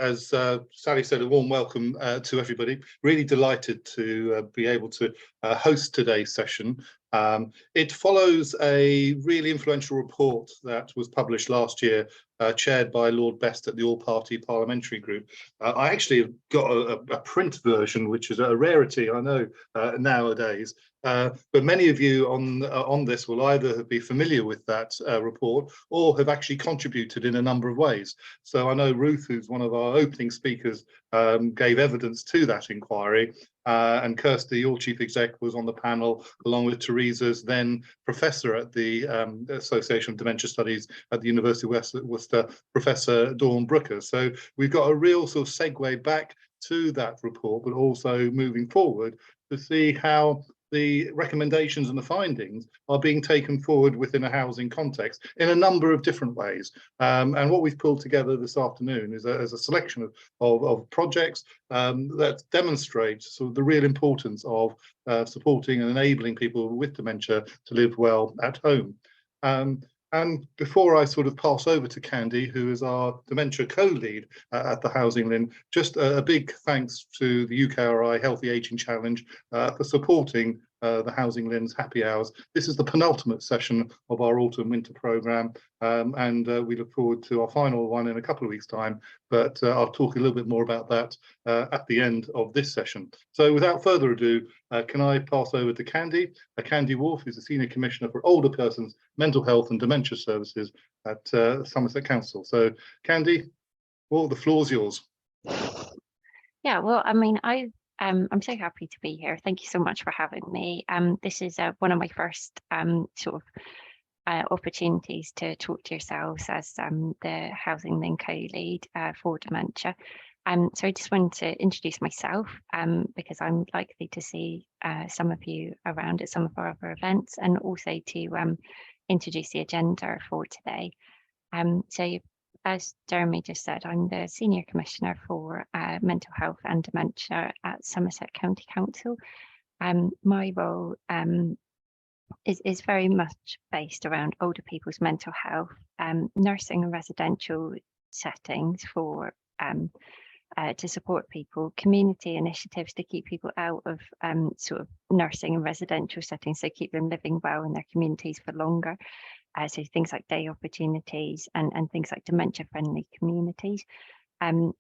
as Sally said, a warm welcome to everybody. Really delighted to be able to host today's session. It follows a really influential report that was published last year, chaired by Lord Best at the All-Party Parliamentary Group. I actually have got a print version, which is a rarity, I know, nowadays. But many of you on this will either be familiar with that report or have actually contributed in a number of ways. So I know Ruth, who's one of our opening speakers, gave evidence to that inquiry, and Kirsty, your chief exec, was on the panel, along with Teresa's then professor at the Association of Dementia Studies at the University of Worcester, Professor Dawn Brooker. So we've got a real sort of segue back to that report, but also moving forward to see how the recommendations and the findings are being taken forward within a housing context in a number of different ways. And what we've pulled together this afternoon is a selection of projects that demonstrate sort of the real importance of supporting and enabling people with dementia to live well at home. And before I sort of pass over to Candy, who is our dementia co-lead at the HousingLIN, just a big thanks to the UKRI Healthy Ageing Challenge for supporting the HousingLIN's HAPPI Hours. This is the penultimate session of our autumn-winter programme, and we look forward to our final one in a couple of weeks' time, but I'll talk a little bit more about that at the end of this session. So without further ado, can I pass over to Candy? Candy Wolf, who's the Senior Commissioner for Older Persons, Mental Health and Dementia Services at Somerset Council. So Candy, well, the floor's yours. Yeah, well, I mean, I'm so happy to be here. Thank you so much for having me. This is one of my first sort of opportunities to talk to yourselves as the HousingLIN co-lead for dementia. So I just wanted to introduce myself because I'm likely to see some of you around at some of our other events, and also to introduce the agenda for today. So as Jeremy just said, I'm the Senior Commissioner for Mental Health and Dementia at Somerset County Council. My role is very much based around older people's mental health, nursing and residential settings for to support people, community initiatives to keep people out of sort of nursing and residential settings, so keep them living well in their communities for longer. So things like day opportunities and things like dementia-friendly communities. And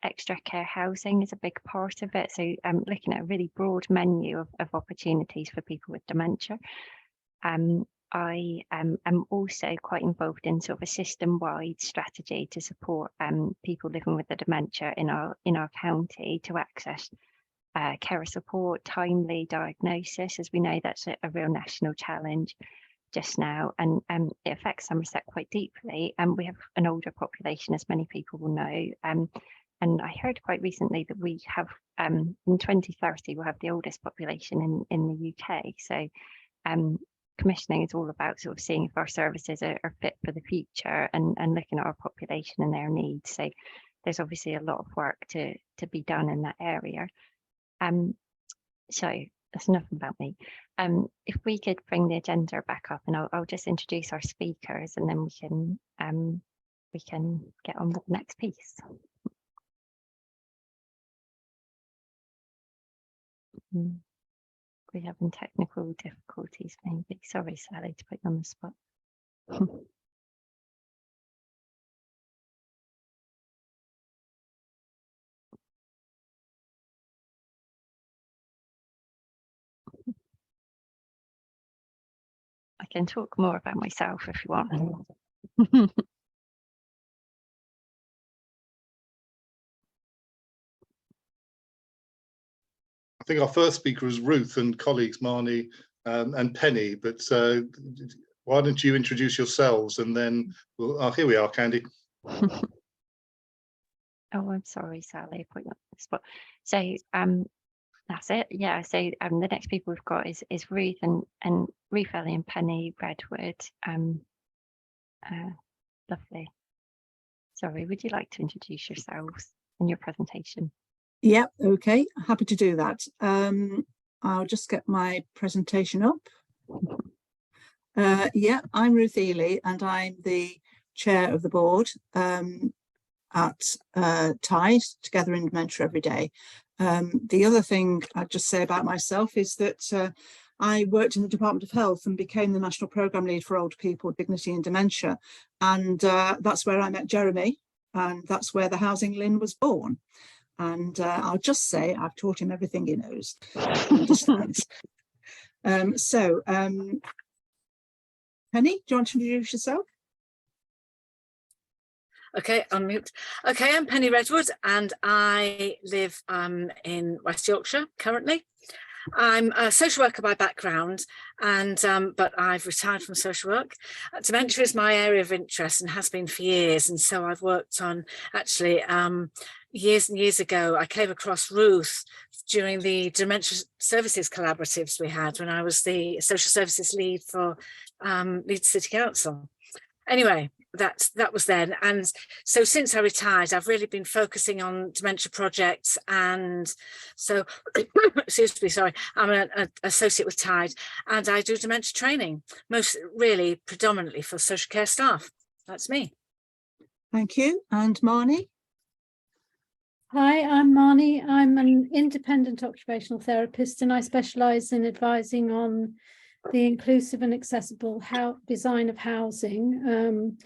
extra care housing is a big part of it. So looking at a really broad menu of opportunities for people with dementia. I am also quite involved in sort of a system-wide strategy to support people living with the dementia in our county to access carer support, timely diagnosis, as we know that's a real national challenge just now, and it affects Somerset quite deeply. And we have an older population, as many people will know. And I heard quite recently that we have in 2030 we'll have the oldest population in the UK. So commissioning is all about sort of seeing if our services are fit for the future and looking at our population and their needs. So there's obviously a lot of work to be done in that area. So that's enough about me. If we could bring the agenda back up, and I'll just introduce our speakers, and then we can get on with the next piece. We're having technical difficulties, maybe. Sorry, Sally, to put you on the spot. I can talk more about myself if you want. I think our first speaker is Ruth and colleagues Marnie and Penny, but why don't you introduce yourselves and then we'll, here we are, Candy. Oh, I'm sorry, Sally, I put you on the spot. So that's it. Yeah. So the next people we've got is Ruth and Ruth, Ellie and Penny Redwood. Lovely. Sorry, would you like to introduce yourselves in your presentation? Yeah, okay, happy to do that. I'll just get my presentation up. Yeah, I'm Ruth Ely and I'm the chair of the board. at Tide, Together in Dementia Every Day. The other thing I'd just say about myself is that I worked in the Department of Health and became the National Programme Lead for Older People, Dignity and Dementia. And that's where I met Jeremy, and that's where the HousingLIN was born. And I'll just say I've taught him everything he knows. Penny, do you want to introduce yourself? Okay, unmute. Okay, I'm Penny Redwood and I live in West Yorkshire currently. I'm a social worker by background, and but I've retired from social work. Dementia is my area of interest and has been for years, and so I've worked on, actually, years and years ago, I came across Ruth during the Dementia Services Collaboratives we had when I was the social services lead for Leeds City Council. Anyway, that was then, and so since I retired I've really been focusing on dementia projects, and so excuse me, sorry, I'm an associate with Tide and I do dementia training, really predominantly for social care staff. That's me. Thank you. And Marnie? Hi, I'm Marnie. I'm an independent occupational therapist and I specialise in advising on the inclusive and accessible design of housing,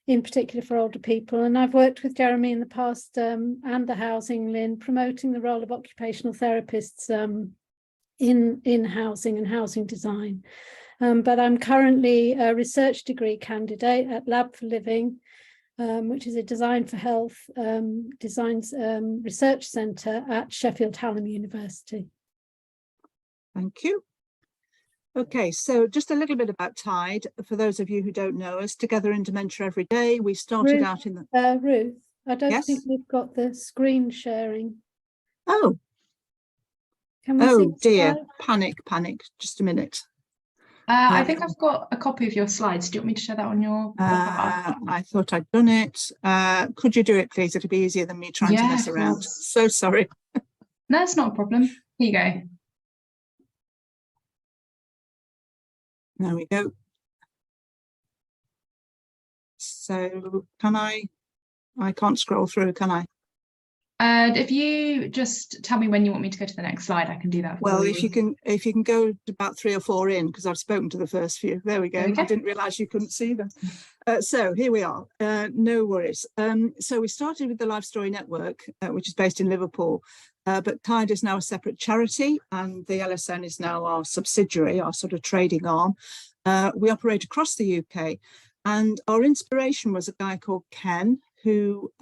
in particular for older people. And I've worked with Jeremy in the past and the HousingLIN, promoting the role of occupational therapists in housing and housing design. But I'm currently a research degree candidate at Lab for Living, which is a Design for Health designs research centre at Sheffield Hallam University. Thank you. Okay, so just a little bit about Tide. For those of you who don't know us, Together in Dementia Every Day, we started Ruth, out in the... Ruth, I don't Yes? think we've got the screen sharing. Oh. Can we see Oh dear, slide? panic, just a minute. I think I've got a copy of your slides. Do you want me to share that on your behalf? I thought I'd done it. Could you do it, please? It'll be easier than me trying to mess around. So sorry. No, it's not a problem. Here you go. There we go. So can I can't scroll through, can I? If you just tell me when you want me to go to the next slide, I can do that for Well, you. if you can go to about 3 or 4 in, because I've spoken to the first few. There we go. There we go. I didn't realise you couldn't see them. So here we are. No worries. So we started with the Life Story Network, which is based in Liverpool, but Tide is now a separate charity, and the LSN is now our subsidiary, our sort of trading arm. We operate across the UK, and our inspiration was a guy called Ken, who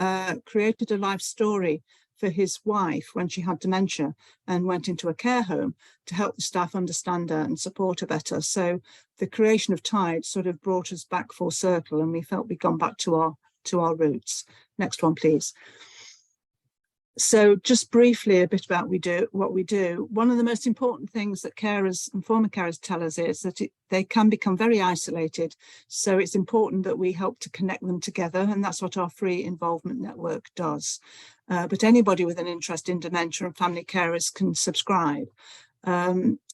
created a life story for his wife when she had dementia and went into a care home to help the staff understand her and support her better. So the creation of Tide sort of brought us back full circle, and we felt we'd gone back to our roots. Next one, please. So just briefly a bit about what we do. One of the most important things that carers and former carers tell us is that they can become very isolated. So it's important that we help to connect them together, and that's what our free involvement network does. But anybody with an interest in dementia and family carers can subscribe.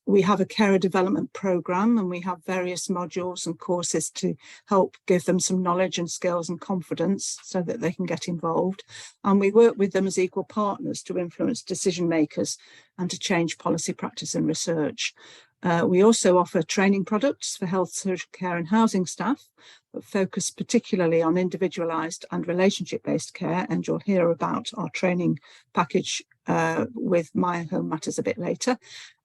We have a carer development programme, and we have various modules and courses to help give them some knowledge and skills and confidence so that they can get involved. And we work with them as equal partners to influence decision makers and to change policy, practice and research. We also offer training products for health, social care and housing staff that focus particularly on individualised and relationship-based care, and you'll hear about our training package with My Home Matters a bit later.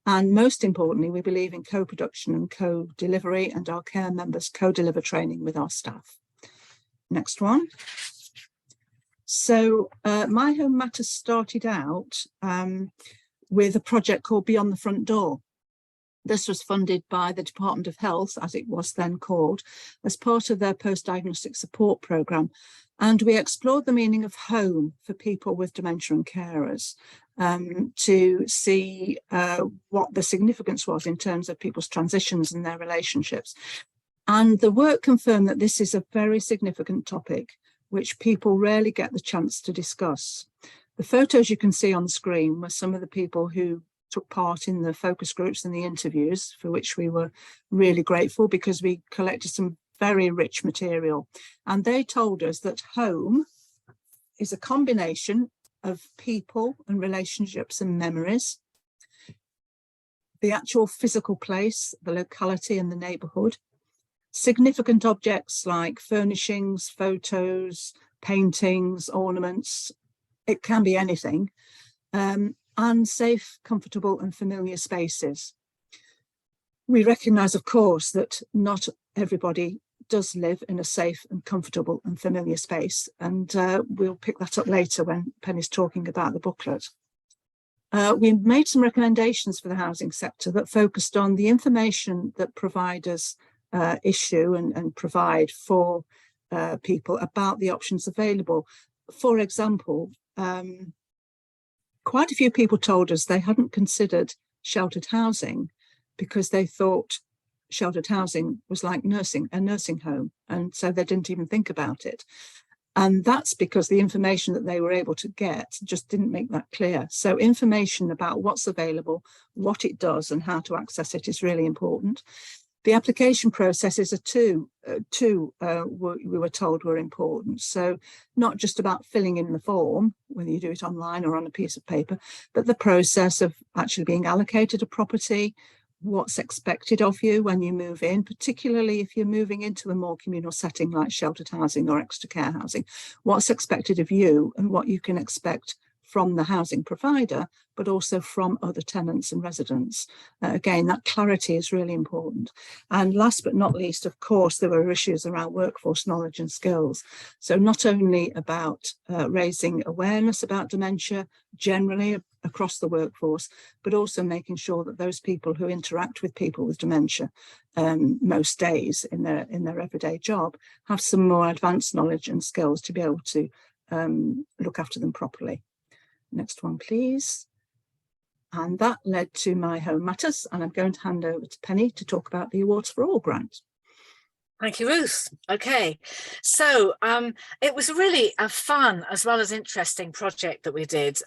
And most importantly, we believe in co-production and co-delivery, and our care members co-deliver training with our staff. Next one. So My Home Matters started out with a project called Beyond the Front Door. This was funded by the Department of Health, as it was then called, as part of their post-diagnostic support programme. And we explored the meaning of home for people with dementia and carers to see what the significance was in terms of people's transitions and their relationships. And the work confirmed that this is a very significant topic, which people rarely get the chance to discuss. The photos you can see on the screen were some of the people who took part in the focus groups and the interviews, for which we were really grateful because we collected some very rich material. And they told us that home is a combination of people and relationships and memories, the actual physical place, the locality and the neighbourhood, significant objects like furnishings, photos, paintings, ornaments, it can be anything, and safe, comfortable and familiar spaces. We recognise, of course, that not everybody does live in a safe and comfortable and familiar space, and we'll pick that up later when Penny's talking about the booklet. We made some recommendations for the housing sector that focused on the information that providers issue and provide for people about the options available. For example, quite a few people told us they hadn't considered sheltered housing because they thought sheltered housing was like a nursing home, and so they didn't even think about it. And that's because the information that they were able to get just didn't make that clear. So information about what's available, what it does and how to access it is really important. The application processes are two we were told were important. So not just about filling in the form, whether you do it online or on a piece of paper, but the process of actually being allocated a property, what's expected of you when you move in, particularly if you're moving into a more communal setting like sheltered housing or extra care housing, what's expected of you and what you can expect from the housing provider, but also from other tenants and residents. Again, that clarity is really important. And last but not least, of course, there were issues around workforce knowledge and skills. So not only about raising awareness about dementia generally across the workforce, but also making sure that those people who interact with people with dementia most days in their everyday job have some more advanced knowledge and skills to be able to look after them properly. Next one, please. And that led to My Home Matters, and I'm going to hand over to Penny to talk about the Awards for All grant. Thank you, Ruth. Okay, so it was really a fun as well as interesting project that we did.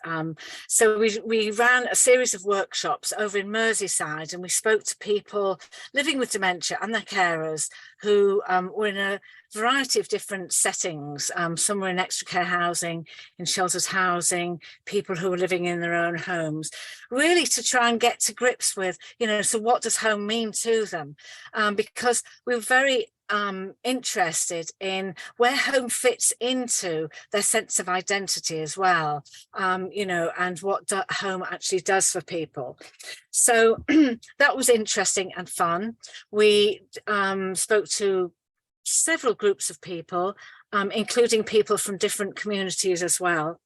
So we ran a series of workshops over in Merseyside, and we spoke to people living with dementia and their carers who were in a variety of different settings. Some were in extra care housing, in sheltered housing, people who were living in their own homes, really to try and get to grips with, so what does home mean to them? Because we were very interested in where home fits into their sense of identity as well, and what home actually does for people. So that was interesting and fun. We spoke to several groups of people, including people from different communities as well.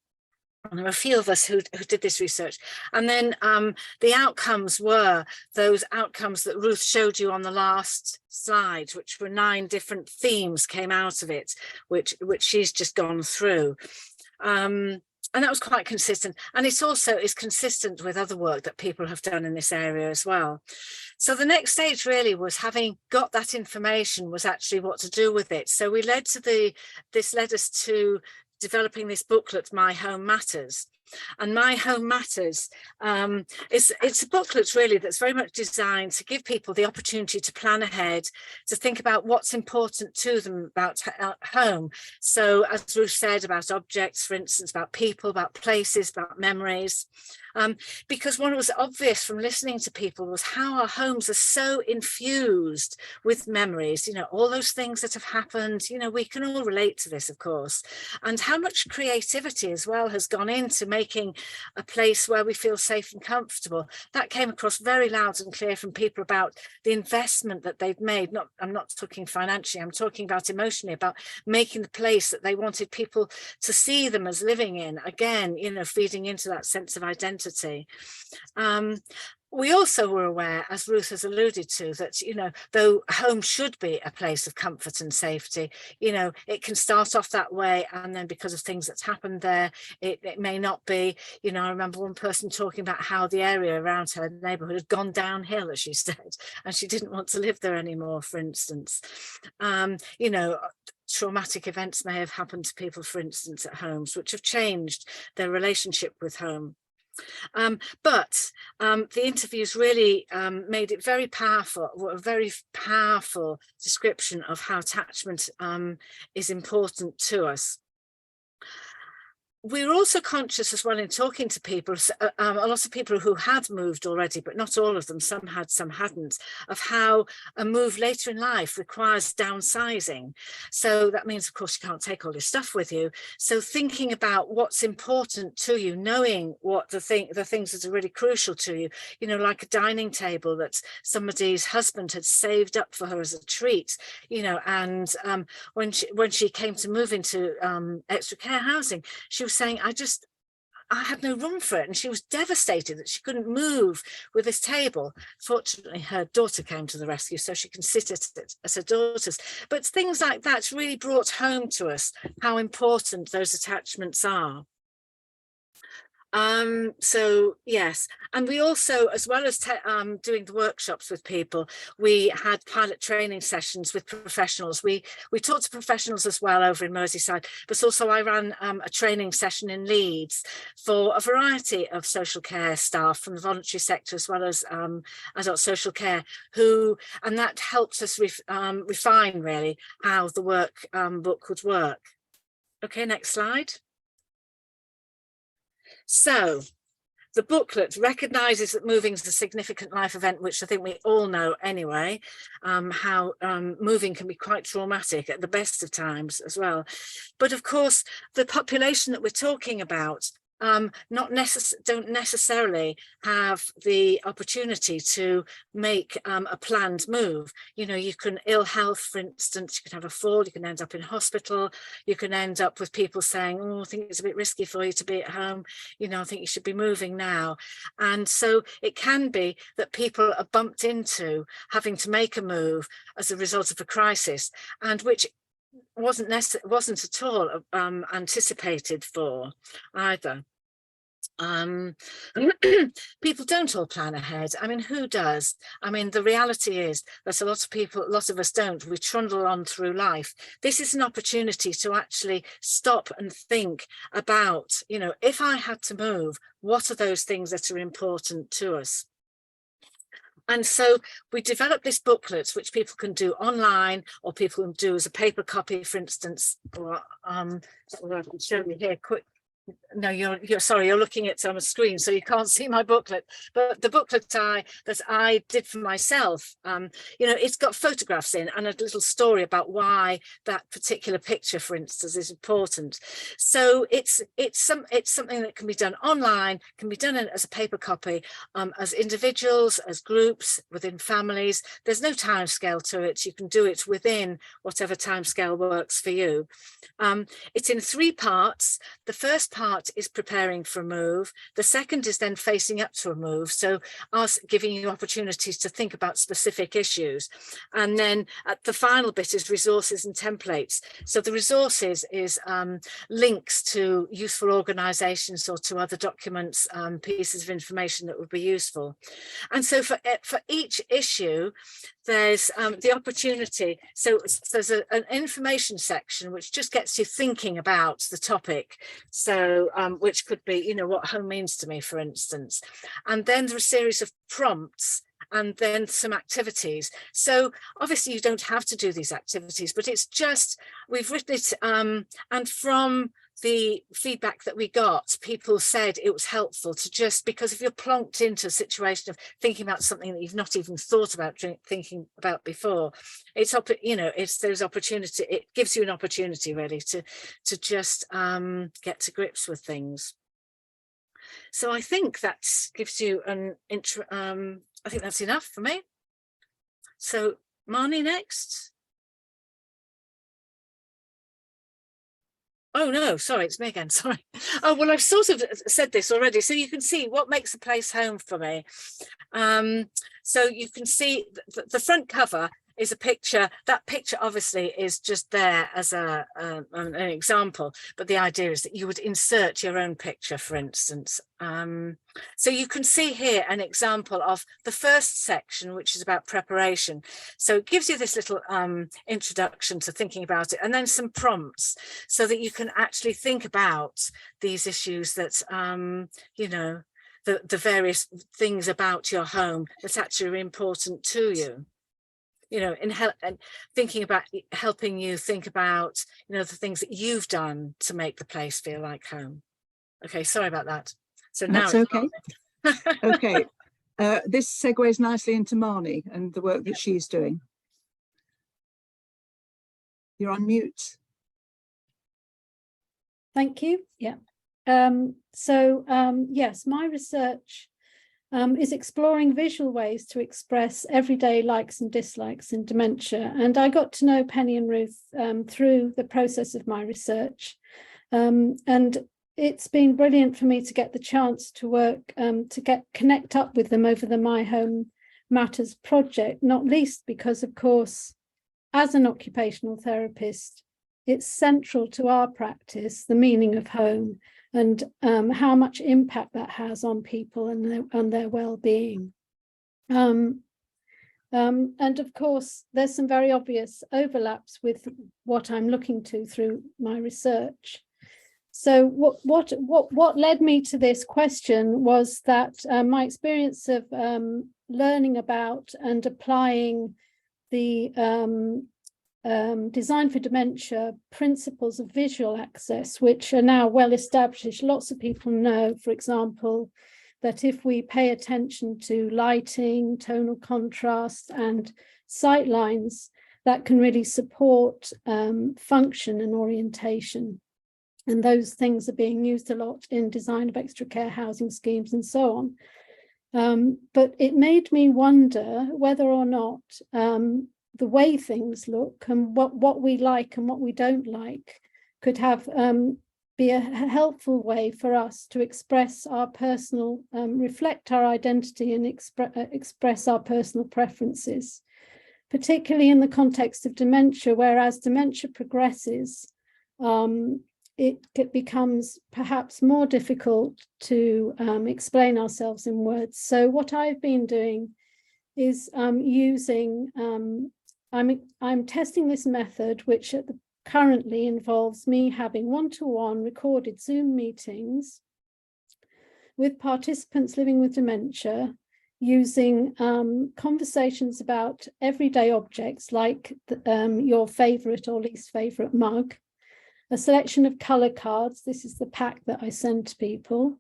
And there were a few of us who did this research. And then the outcomes were those outcomes that Ruth showed you on the last slide, which were 9 different themes came out of it, which she's just gone through. And that was quite consistent. And it also is consistent with other work that people have done in this area as well. So the next stage really was, having got that information, was actually what to do with it. So we led us to developing this booklet, My Home Matters. And My Home Matters, it's a booklet really that's very much designed to give people the opportunity to plan ahead, to think about what's important to them about home. So as Ruth said, about objects, for instance, about people, about places, about memories. Because what was obvious from listening to people was how our homes are so infused with memories, all those things that have happened, we can all relate to this, of course, and how much creativity as well has gone into making a place where we feel safe and comfortable. That came across very loud and clear from people about the investment that they've made. I'm not talking financially, I'm talking about emotionally, about making the place that they wanted people to see them as living in, again, feeding into that sense of identity. We also were aware, as Ruth has alluded to, that, though home should be a place of comfort and safety, it can start off that way, and then because of things that's happened there, it may not be. I remember one person talking about how the area around her neighbourhood had gone downhill, as she said, and she didn't want to live there anymore, for instance. Traumatic events may have happened to people, for instance, at homes, which have changed their relationship with home. But the interviews really made it very powerful, a very powerful description of how attachment is important to us. we're also conscious as well in talking to people, a lot of people who had moved already, but not all of them, some had, some hadn't, of how a move later in life requires downsizing. So that means, of course, you can't take all your stuff with you. So thinking about what's important to you, knowing what the things that are really crucial to you, you know, like a dining table that somebody's husband had saved up for her as a treat, you know, and when she came to move into extra care housing, she was saying, I had no room for it, and she was devastated that she couldn't move with this table. Fortunately, her daughter came to the rescue, so she can sit at it as her daughter's. But things like that's really brought home to us how important those attachments are. So yes, and we also, as well as doing the workshops with people, we had pilot training sessions with professionals. We talked to professionals as well over in Merseyside, but also I ran a training session in Leeds for a variety of social care staff from the voluntary sector as well as adult social care, and that helped us refine really how the book would work. Okay, next slide. So the booklet recognises that moving is a significant life event, which I think we all know anyway, how moving can be quite traumatic at the best of times as well. But of course, the population that we're talking about don't necessarily have the opportunity to make a planned move. You know, you can ill health, for instance, you can have a fall, you can end up in hospital, you can end up with people saying, oh, I think it's a bit risky for you to be at home, you know, I think you should be moving now. And so it can be that people are bumped into having to make a move as a result of a crisis, and which wasn't at all anticipated for either. People don't all plan ahead. I mean, who does? I mean, the reality is that a lot of us don't. We trundle on through life. This is an opportunity to actually stop and think about, you know, if I had to move, what are those things that are important to us? And so we developed this booklet, which people can do online, or people can do as a paper copy, for instance, or I can show you here quick. No, you're sorry, you're looking at a screen, so you can't see my booklet. But the booklet that I did for myself, you know, it's got photographs in and a little story about why that particular picture, for instance, is important. So it's something that can be done online, can be done as a paper copy, as individuals, as groups, within families. There's no time scale to it. You can do it within whatever time scale works for you. It's in 3 parts. The first part is preparing for a move. The second is then facing up to a move, so giving you opportunities to think about specific issues. And then at the final bit is resources and templates. So the resources is links to useful organisations or to other documents, pieces of information that would be useful. And so for each issue, there's the opportunity. So there's an information section which just gets you thinking about the topic. So which could be, you know, what home means to me, for instance. And then there's a series of prompts and then some activities. So obviously you don't have to do these activities, but it's just, we've written it, and from the feedback that we got, people said it was helpful to just, because if you're plonked into a situation of thinking about something that you've not even thought about thinking about before, it's, you know, there's opportunity, it gives you an opportunity really to just get to grips with things. So I think that gives you an intro. I think that's enough for me. So Marnie next. Oh no, sorry, it's me again, sorry. Oh, well, I've sort of said this already. So you can see what makes a place home for me. So you can see the front cover is a picture. That picture obviously is just there as an example, but the idea is that you would insert your own picture, for instance. So you can see here an example of the first section, which is about preparation. So it gives you this little introduction to thinking about it, and then some prompts so that you can actually think about these issues that, you know, the various things about your home that actually are important to you. You know, and thinking about helping you think about, you know, the things that you've done to make the place feel like home. Okay, sorry about that. So That's now okay. Okay, this segues nicely into Marnie and the work that she's doing. You're on mute. Thank you. Yeah. Yes, my research is exploring visual ways to express everyday likes and dislikes in dementia. And I got to know Penny and Ruth through the process of my research. And it's been brilliant for me to get the chance to work, to connect up with them over the My Home Matters project, not least because, of course, as an occupational therapist, it's central to our practice, the meaning of home, and how much impact that has on people and their well-being. And of course, there's some very obvious overlaps with what I'm looking to through my research. So what led me to this question was that my experience of learning about and applying the Design for Dementia principles of visual access, which are now well established. Lots of people know, for example, that if we pay attention to lighting, tonal contrast, and sight lines, that can really support function and orientation. And those things are being used a lot in design of extra care housing schemes and so on. But it made me wonder whether or not the way things look and what we like and what we don't like could have be a helpful way for us to express our personal, reflect our identity and express our personal preferences, particularly in the context of dementia, where as dementia progresses, it becomes perhaps more difficult to explain ourselves in words. So what I've been doing is I'm testing this method, which currently involves me having one-to-one recorded Zoom meetings with participants living with dementia, using conversations about everyday objects like your favorite or least favorite mug, a selection of color cards. This is the pack that I send to people,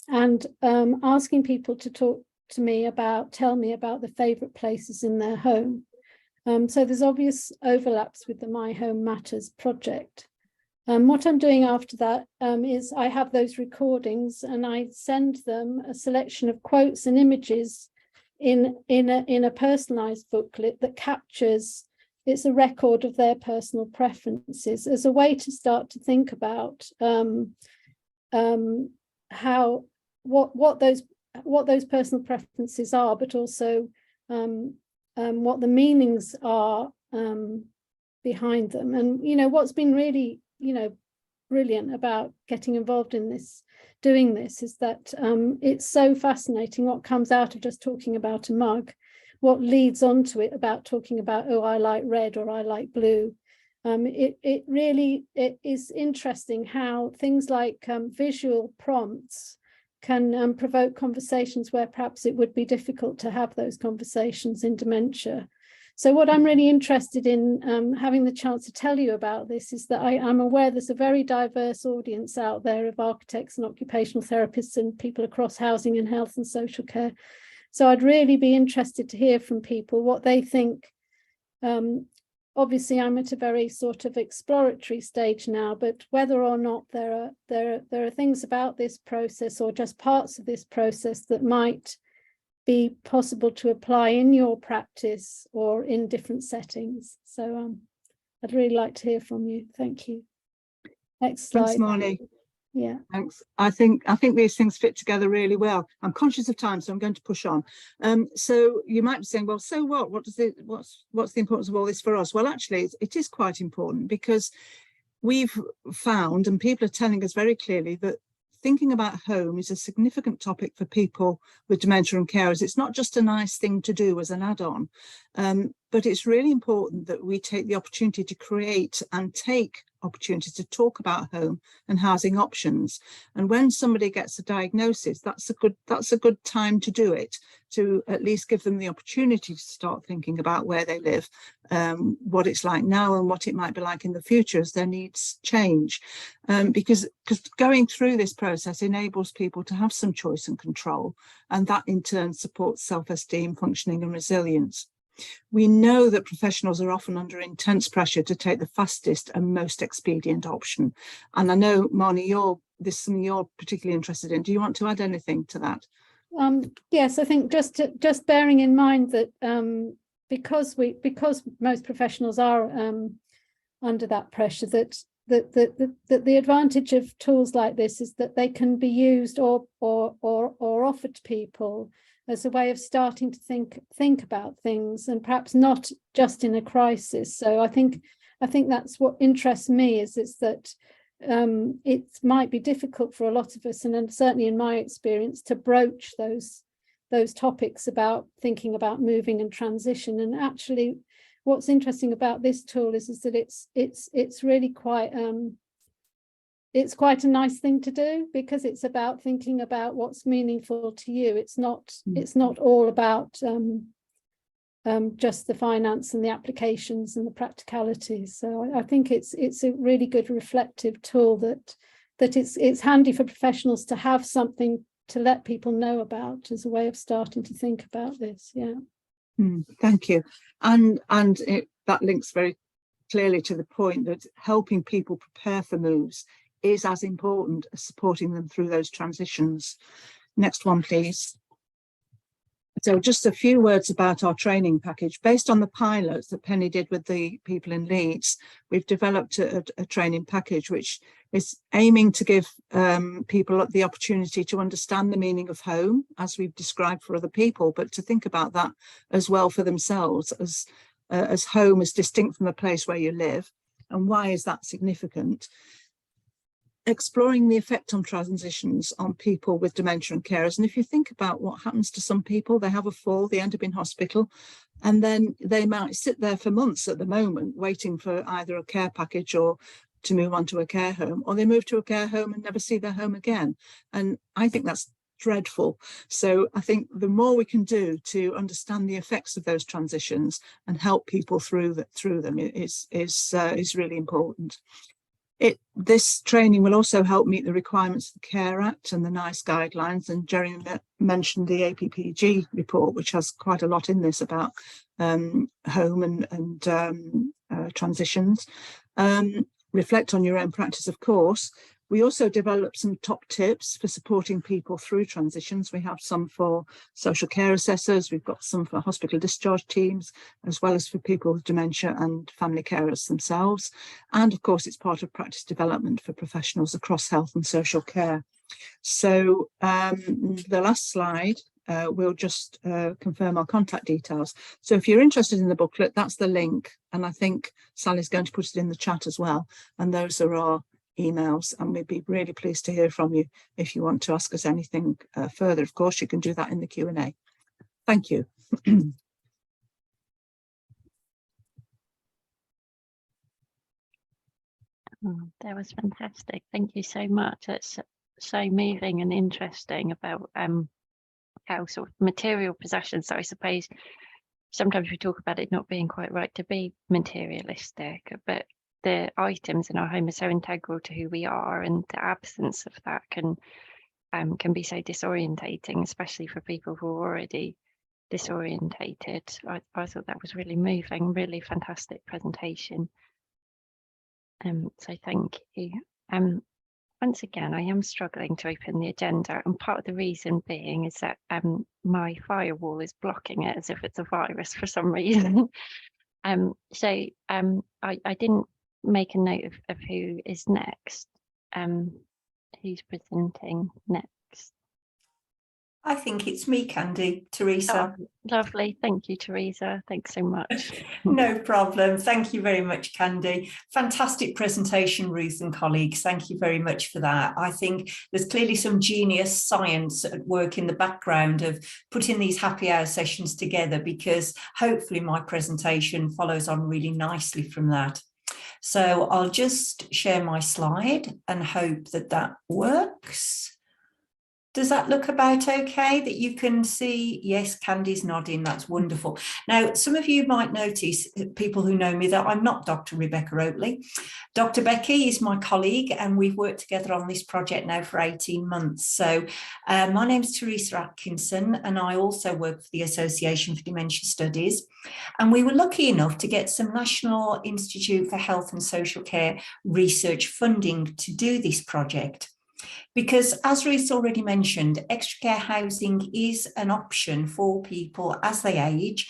and asking people to talk to me about, tell me about the favorite places in their home. So there's obvious overlaps with the My Home Matters project. What I'm doing after that is I have those recordings and I send them a selection of quotes and images in a personalized booklet that captures, it's a record of their personal preferences as a way to start to think about what those personal preferences are, but also what the meanings are behind them. And what's been really brilliant about getting involved in this, doing this, is that it's so fascinating what comes out of just talking about a mug, what leads onto it about talking about, oh, I like red or I like blue. It really is interesting how things like visual prompts can provoke conversations where perhaps it would be difficult to have those conversations in dementia. So what I'm really interested in having the chance to tell you about this is that I'm aware there's a very diverse audience out there of architects and occupational therapists and people across housing and health and social care. So I'd really be interested to hear from people what they think. Obviously, I'm at a very sort of exploratory stage now, but whether or not there are things about this process or just parts of this process that might be possible to apply in your practice or in different settings. So I'd really like to hear from you. Thank you. Next slide. Thanks, Marnie. Yeah. Thanks. I think these things fit together really well. I'm conscious of time, so I'm going to push on. So you might be saying, well, so what? What's the importance of all this for us? Well, actually, it is quite important, because we've found, and people are telling us very clearly, that thinking about home is a significant topic for people with dementia and carers. It's not just a nice thing to do as an add-on. but it's really important that we take the opportunity to create and take opportunities to talk about home and housing options. And when somebody gets a diagnosis, that's a good time to do it, to at least give them the opportunity to start thinking about where they live, what it's like now and what it might be like in the future as their needs change. Because going through this process enables people to have some choice and control, and that in turn supports self-esteem, functioning and resilience. We know that professionals are often under intense pressure to take the fastest and most expedient option. And I know, Marnie, this is something you're particularly interested in. Do you want to add anything to that? Yes, I think just bearing in mind that because most professionals are under that pressure, that the advantage of tools like this is that they can be used or offered to people as a way of starting to think about things, and perhaps not just in a crisis. So I think that's what interests me, is that it might be difficult for a lot of us, and certainly in my experience, to broach those topics about thinking about moving and transition. And actually, what's interesting about this tool is that it's really quite it's quite a nice thing to do, because it's about thinking about what's meaningful to you. It's not all about just the finance and the applications and the practicalities. So I think it's a really good reflective tool that it's handy for professionals to have something to let people know about as a way of starting to think about this. Yeah. Thank you. And that links very clearly to the point that helping people prepare for moves is as important as supporting them through those transitions. Next one, please. So just a few words about our training package. Based on the pilots that Penny did with the people in Leeds, we've developed a training package which is aiming to give people the opportunity to understand the meaning of home, as we've described for other people, but to think about that as well for themselves, as home is distinct from the place where you live. And why is that significant? Exploring the effect on transitions on people with dementia and carers. And if you think about what happens to some people, they have a fall, they end up in hospital, and then they might sit there for months at the moment waiting for either a care package or to move on to a care home, or they move to a care home and never see their home again. And I think that's dreadful. So I think the more we can do to understand the effects of those transitions and help people through them is really important. This training will also help meet the requirements of the Care Act and the NICE guidelines, and Jerry mentioned the APPG report, which has quite a lot in this about home and transitions. Reflect on your own practice, of course. We also developed some top tips for supporting people through transitions. We have some for social care assessors, we've got some for hospital discharge teams, as well as for people with dementia and family carers themselves. And of course, it's part of practice development for professionals across health and social care. So the last slide, we'll just confirm our contact details. So if you're interested in the booklet, that's the link. And I think Sally's going to put it in the chat as well. And those are our emails, and we'd be really pleased to hear from you if you want to ask us anything further. Of course, you can do that in the Q&A. Thank you. That was fantastic. Thank you so much. That's so moving and interesting about how sort of material possessions. So I suppose sometimes we talk about it not being quite right to be materialistic, but the items in our home are so integral to who we are, and the absence of that can be so disorientating, especially for people who are already disorientated. I thought that was really moving, really fantastic presentation. So thank you. Once again, I am struggling to open the agenda, and part of the reason being is that my firewall is blocking it as if it's a virus for some reason. So I didn't make a note of who is next. Who's presenting next? I think it's me, Candy, Teresa. Oh, lovely. Thank you, Teresa. Thanks so much. No problem. Thank you very much, Candy. Fantastic presentation, Ruth and colleagues. Thank you very much for that. I think there's clearly some genius science at work in the background of putting these happy hour sessions together, because hopefully my presentation follows on really nicely from that. So I'll just share my slide and hope that that works. Does that look about okay that you can see? Yes, Candy's nodding. That's wonderful. Now, some of you might notice, people who know me, that I'm not Dr. Rebecca Oatley. Dr. Becky is my colleague, and we've worked together on this project now for 18 months. So my name's Teresa Atkinson, and I also work for the Association for Dementia Studies. And we were lucky enough to get some National Institute for Health and Social Care research funding to do this project. Because, as Ruth already mentioned, extra care housing is an option for people as they age,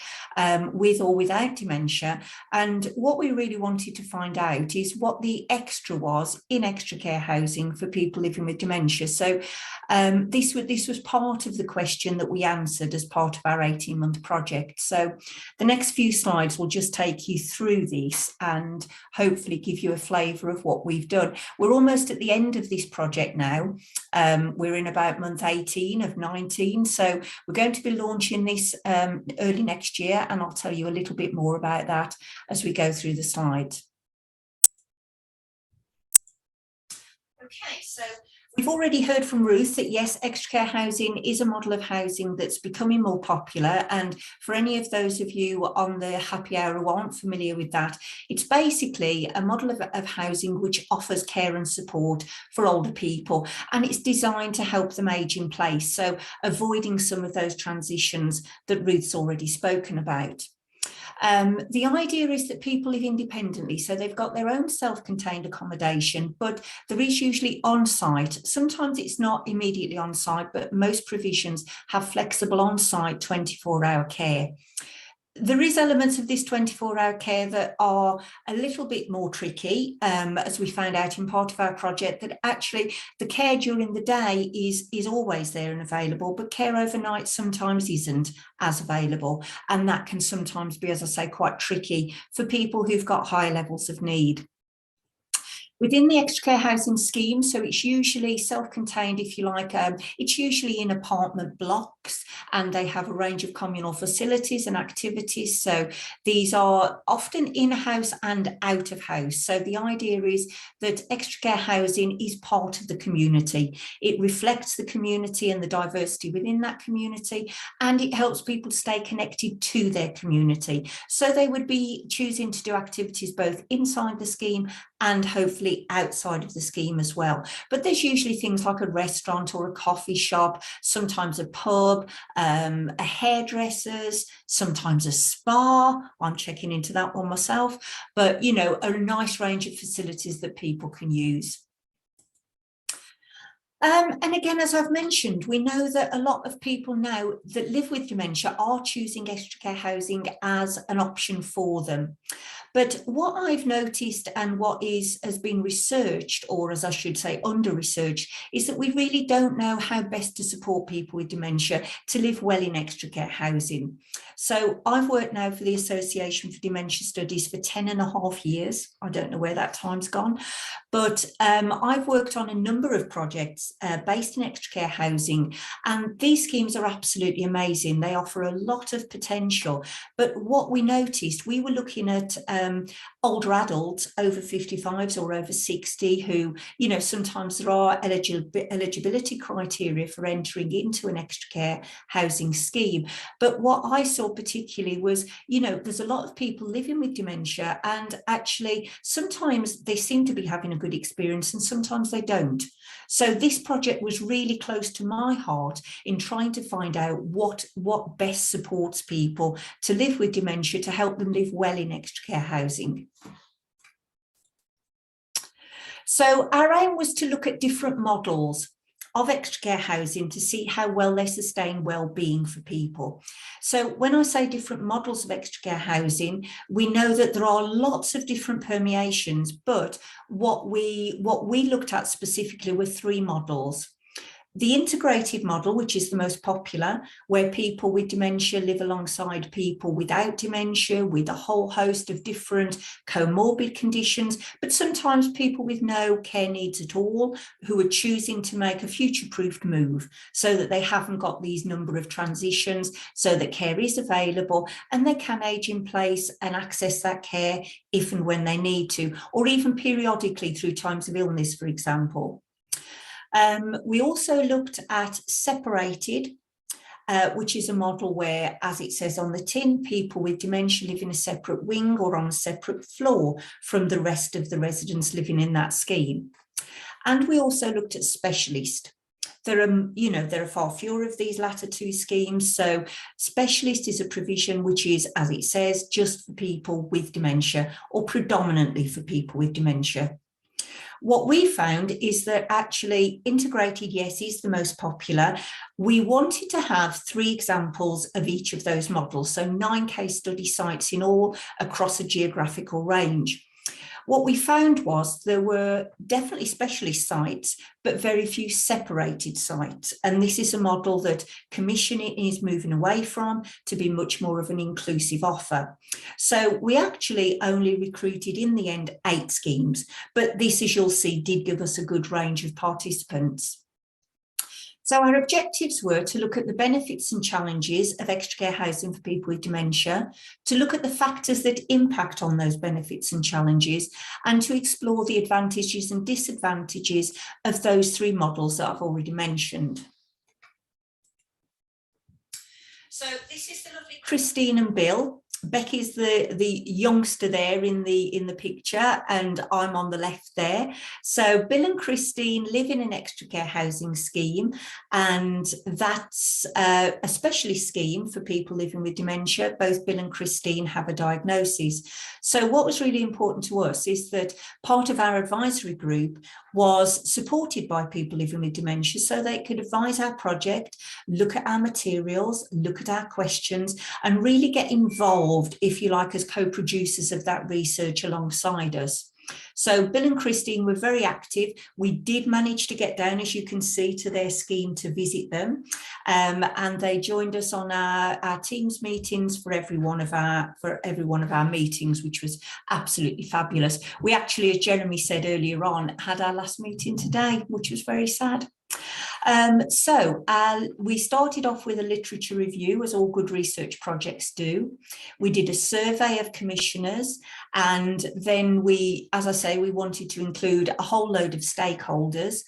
with or without dementia. And what we really wanted to find out is what the extra was in extra care housing for people living with dementia. So this was part of the question that we answered as part of our 18-month project. So the next few slides will just take you through this and hopefully give you a flavour of what we've done. We're almost at the end of this project now. We're in about month 18 of 19, so we're going to be launching this early next year, and I'll tell you a little bit more about that as we go through the slides. Okay, so we've already heard from Ruth that yes, extra care housing is a model of housing that's becoming more popular. And for any of those of you on the happy hour who aren't familiar with that, it's basically a model of housing which offers care and support for older people. And it's designed to help them age in place. So avoiding some of those transitions that Ruth's already spoken about. The idea is that people live independently, so they've got their own self-contained accommodation, but there is usually on-site. Sometimes it's not immediately on-site, but most provisions have flexible on-site 24-hour care. There is elements of this 24-hour care that are a little bit more tricky, as we found out in part of our project, that actually the care during the day is always there and available, but care overnight sometimes isn't as available. And that can sometimes be, as I say, quite tricky for people who've got high levels of need. Within the extra care housing scheme, so it's usually self-contained, if you like, it's usually in apartment blocks, and they have a range of communal facilities and activities. So these are often in-house and out of house. So the idea is that extra care housing is part of the community. It reflects the community and the diversity within that community, and it helps people stay connected to their community. So they would be choosing to do activities both inside the scheme and hopefully outside of the scheme as well. But there's usually things like a restaurant or a coffee shop, sometimes a pub, a hairdresser's, sometimes a spa. I'm checking into that one myself, but you know, a nice range of facilities that people can use. And again, as I've mentioned, we know that a lot of people now that live with dementia are choosing extra care housing as an option for them. But what I've noticed and what has been researched, or as I should say, under-researched, is that we really don't know how best to support people with dementia to live well in extra care housing. So I've worked now for the Association for Dementia Studies for 10.5 years. I don't know where that time's gone, but I've worked on a number of projects based in extra care housing, and these schemes are absolutely amazing. They offer a lot of potential, but what we noticed, we were looking at older adults over 55s or over 60 who, you know, sometimes there are eligibility criteria for entering into an extra care housing scheme. But what I saw particularly was, you know, there's a lot of people living with dementia, and actually sometimes they seem to be having a good experience and sometimes they don't. So this project was really close to my heart in trying to find out what best supports people to live with dementia to help them live well in extra care housing. So our aim was to look at different models of extra care housing to see how well they sustain well-being for people. So when I say different models of extra care housing, we know that there are lots of different permeations, but what we looked at specifically were 3 models. The integrated model, which is the most popular, where people with dementia live alongside people without dementia, with a whole host of different comorbid conditions, but sometimes people with no care needs at all, who are choosing to make a future-proofed move so that they haven't got these number of transitions, so that care is available and they can age in place and access that care if and when they need to, or even periodically through times of illness, for example. We also looked at separated, which is a model where, as it says on the tin, people with dementia live in a separate wing or on a separate floor from the rest of the residents living in that scheme. And we also looked at specialist. There are far fewer of these latter two schemes. So specialist is a provision which is, as it says, just for people with dementia, or predominantly for people with dementia. What we found is that actually integrated, yes, is the most popular. We wanted to have 3 examples of each of those models, so 9 case study sites in all across a geographical range. What we found was there were definitely specialist sites, but very few separated sites. And this is a model that commissioning is moving away from to be much more of an inclusive offer. So we actually only recruited in the end 8 schemes, but this, as you'll see, did give us a good range of participants. So our objectives were to look at the benefits and challenges of extra care housing for people with dementia, to look at the factors that impact on those benefits and challenges, and to explore the advantages and disadvantages of those 3 models that I've already mentioned. So this is the lovely Christine and Bill. Becky's the youngster there in the picture, and I'm on the left there. So Bill and Christine live in an extra care housing scheme, and that's a specialist scheme for people living with dementia. Both Bill and Christine have a diagnosis. So what was really important to us is that part of our advisory group was supported by people living with dementia, so they could advise our project, look at our materials, look at our questions, and really get involved, if you like, as co-producers of that research alongside us. So Bill and Christine were very active. We did manage to get down, as you can see, to their scheme to visit them, and they joined us on our Teams meetings for every one of our meetings, which was absolutely fabulous. We actually, as Jeremy said earlier on, had our last meeting today, which was very sad. We started off with a literature review, as all good research projects do. We did a survey of commissioners, and then we, as I say, we wanted to include a whole load of stakeholders.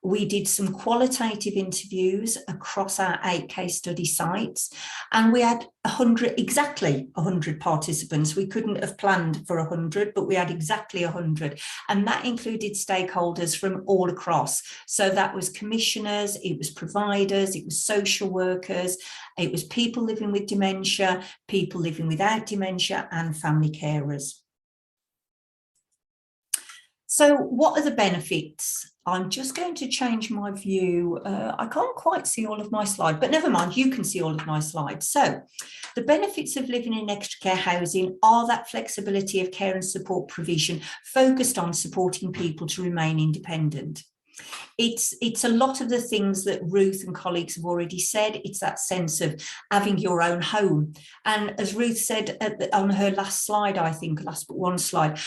We did some qualitative interviews across our 8 case study sites, and we had exactly 100 participants. We couldn't have planned for 100, but we had exactly 100, and that included stakeholders from all across. So that was commissioners, it was providers, it was social workers, it was people living with dementia, people living without dementia, and family carers. So what are the benefits? I'm just going to change my view. I can't quite see all of my slide, but never mind, you can see all of my slides. So the benefits of living in extra care housing are that flexibility of care and support provision focused on supporting people to remain independent. It's a lot of the things that Ruth and colleagues have already said. It's that sense of having your own home. And as Ruth said on her last slide, I think, last but one slide,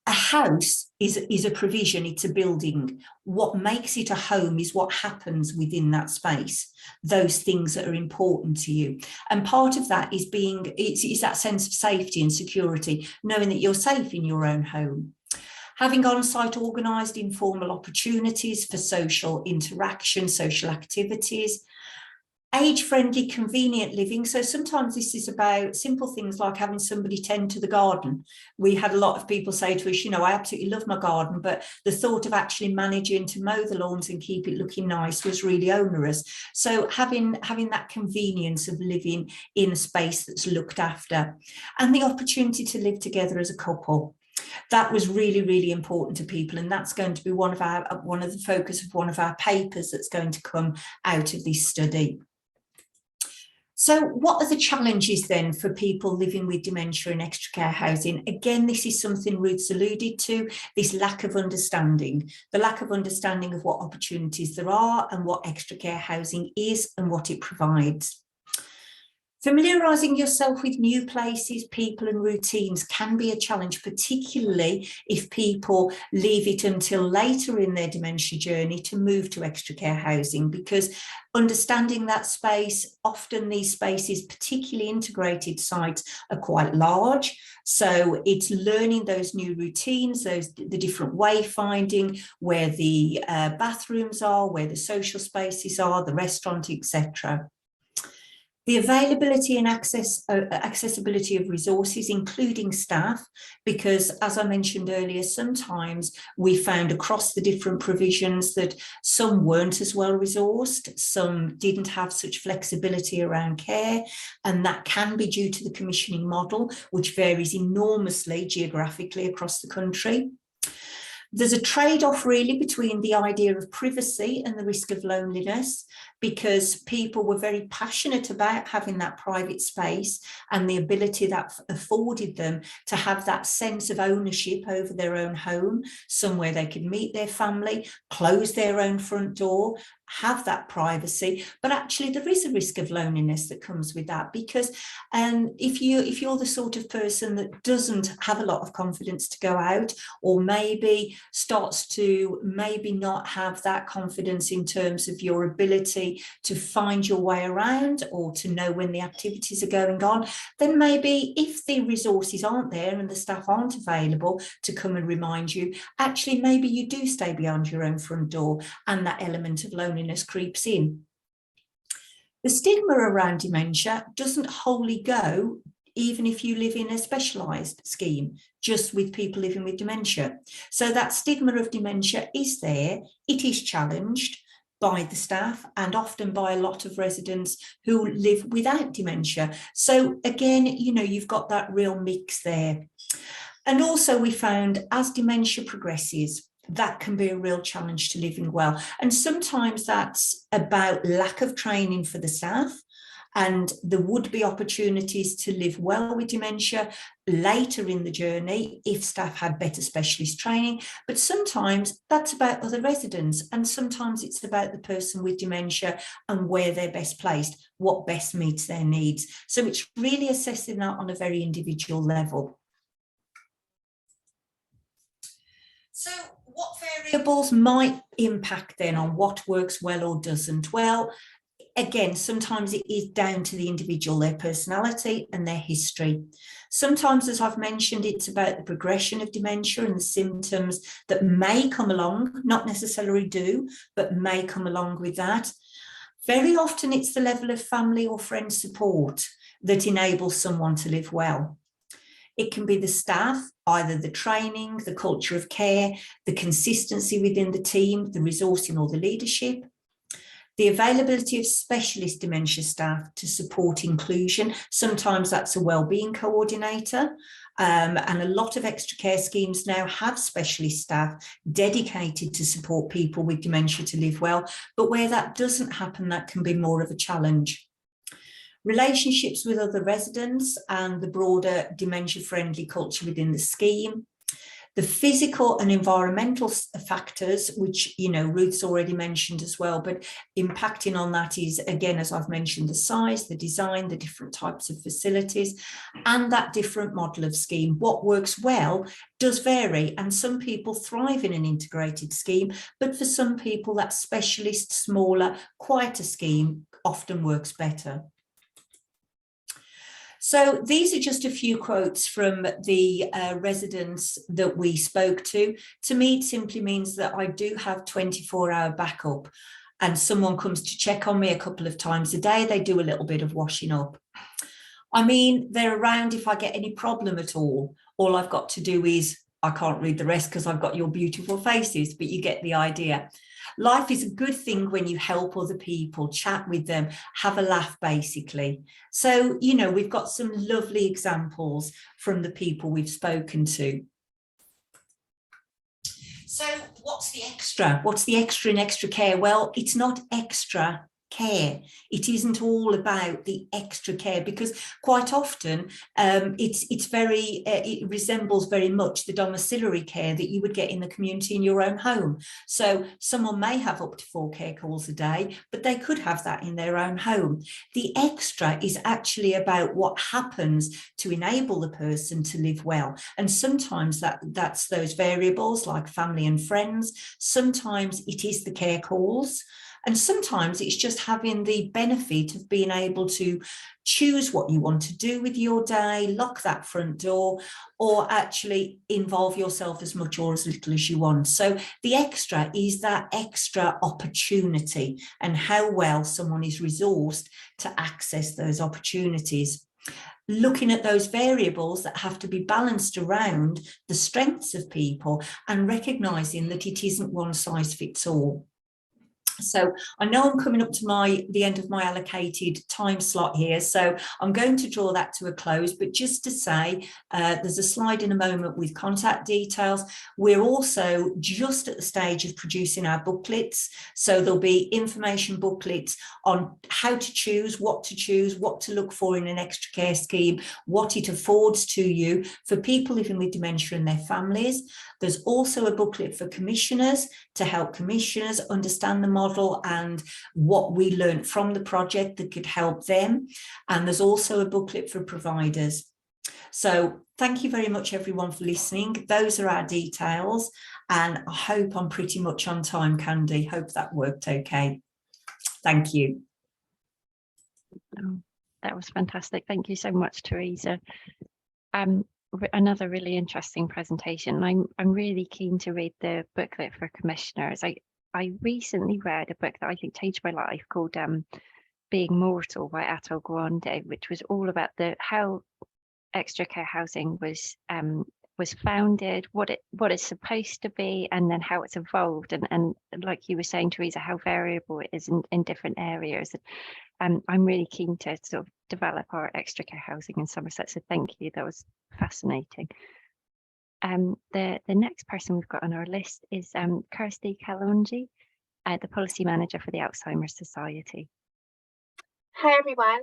a house is a provision, it's a building. What makes it a home is what happens within that space, those things that are important to you. And part of that is it's that sense of safety and security, knowing that you're safe in your own home. Having on-site organised informal opportunities for social interaction, social activities. Age-friendly, convenient living. So sometimes this is about simple things like having somebody tend to the garden. We had a lot of people say to us, I absolutely love my garden, but the thought of actually managing to mow the lawns and keep it looking nice was really onerous. So having that convenience of living in a space that's looked after, and the opportunity to live together as a couple. That was really, really important to people, and that's going to be one of the focus of one of our papers that's going to come out of this study. So what are the challenges then for people living with dementia in extra care housing? Again, this is something Ruth's alluded to, this lack of understanding, the lack of understanding of what opportunities there are and what extra care housing is and what it provides. Familiarising yourself with new places, people and routines can be a challenge, particularly if people leave it until later in their dementia journey to move to extra care housing, because understanding that space, often these spaces, particularly integrated sites, are quite large. So it's learning those new routines, the different wayfinding, where the bathrooms are, where the social spaces are, the restaurant, etc. The availability and accessibility of resources, including staff, because as I mentioned earlier, sometimes we found across the different provisions that some weren't as well resourced, some didn't have such flexibility around care, and that can be due to the commissioning model, which varies enormously geographically across the country. There's a trade-off really between the idea of privacy and the risk of loneliness, because people were very passionate about having that private space and the ability that afforded them to have that sense of ownership over their own home, somewhere they could meet their family, close their own front door, have that privacy. But actually there is a risk of loneliness that comes with that, because if you're the sort of person that doesn't have a lot of confidence to go out, or maybe starts to maybe not have that confidence in terms of your ability to find your way around or to know when the activities are going on, then maybe if the resources aren't there and the staff aren't available to come and remind you, actually maybe you do stay beyond your own front door and that element of loneliness creeps in. The stigma around dementia doesn't wholly go even if you live in a specialised scheme, just with people living with dementia. So that stigma of dementia is there, it is challenged by the staff and often by a lot of residents who live without dementia. So again, you know, you've got that real mix there. And also we found as dementia progresses, that can be a real challenge to living well. And sometimes that's about lack of training for the staff, and there would be opportunities to live well with dementia later in the journey if staff had better specialist training. But sometimes that's about other residents, and sometimes it's about the person with dementia and where they're best placed, what best meets their needs. So it's really assessing that on a very individual level. So what variables might impact then on what works well or doesn't? Well, again, sometimes it is down to the individual, their personality and their history. Sometimes, as I've mentioned, it's about the progression of dementia and the symptoms that may come along, not necessarily do, but may come along with that. Very often it's the level of family or friend support that enables someone to live well. It can be the staff, either the training, the culture of care, the consistency within the team, the resourcing or the leadership. The availability of specialist dementia staff to support inclusion. Sometimes that's a wellbeing coordinator, and a lot of extra care schemes now have specialist staff dedicated to support people with dementia to live well. But where that doesn't happen, that can be more of a challenge. Relationships with other residents and the broader dementia-friendly culture within the scheme. The physical and environmental factors, which, you know, Ruth's already mentioned as well, but impacting on that is, again, as I've mentioned, the size, the design, the different types of facilities, and that different model of scheme. What works well does vary, and some people thrive in an integrated scheme, but for some people that specialist, smaller, quieter scheme often works better. So these are just a few quotes from the residents that we spoke to. To me, it simply means that I do have 24-hour backup, and someone comes to check on me a couple of times a day. They do a little bit of washing up. I mean, they're around if I get any problem at all. All I've got to do is, I can't read the rest because I've got your beautiful faces, but you get the idea. Life is a good thing when you help other people, chat with them, have a laugh, basically. So, you know, we've got some lovely examples from the people we've spoken to. So what's the extra? What's the extra in extra care? Well, it's not extra care. It isn't all about the extra care, because quite often it resembles very much the domiciliary care that you would get in the community in your own home. So someone may have up to 4 care calls a day, but they could have that in their own home. The extra is actually about what happens to enable the person to live well. And sometimes that's those variables like family and friends. Sometimes it is the care calls. And sometimes it's just having the benefit of being able to choose what you want to do with your day, lock that front door, or actually involve yourself as much or as little as you want. So the extra is that extra opportunity and how well someone is resourced to access those opportunities. Looking at those variables that have to be balanced around the strengths of people and recognising that it isn't one size fits all. So I know I'm coming up to the end of my allocated time slot here, so I'm going to draw that to a close. But just to say, there's a slide in a moment with contact details. We're also just at the stage of producing our booklets. So there'll be information booklets on how to choose, what to look for in an extra care scheme, what it affords to you for people living with dementia and their families. There's also a booklet for commissioners to help commissioners understand the model and what we learned from the project that could help them. And there's also a booklet for providers. So thank you very much, everyone, for listening. Those are our details. And I hope I'm pretty much on time, Candy. Hope that worked okay. Thank you. Oh, that was fantastic. Thank you so much, Teresa. Another really interesting presentation. I'm really keen to read the booklet for commissioners. I recently read a book that I think changed my life called Being Mortal by Atul Gawande, which was all about how extra care housing was founded, what it's supposed to be, and then how it's evolved, and like you were saying, Teresa, how variable it is in different areas. I'm really keen to sort of develop our extra care housing in Somerset, so thank you. That was fascinating. The next person we've got on our list is Kirsty Kalonji, the policy manager for the Alzheimer's Society. Hi everyone.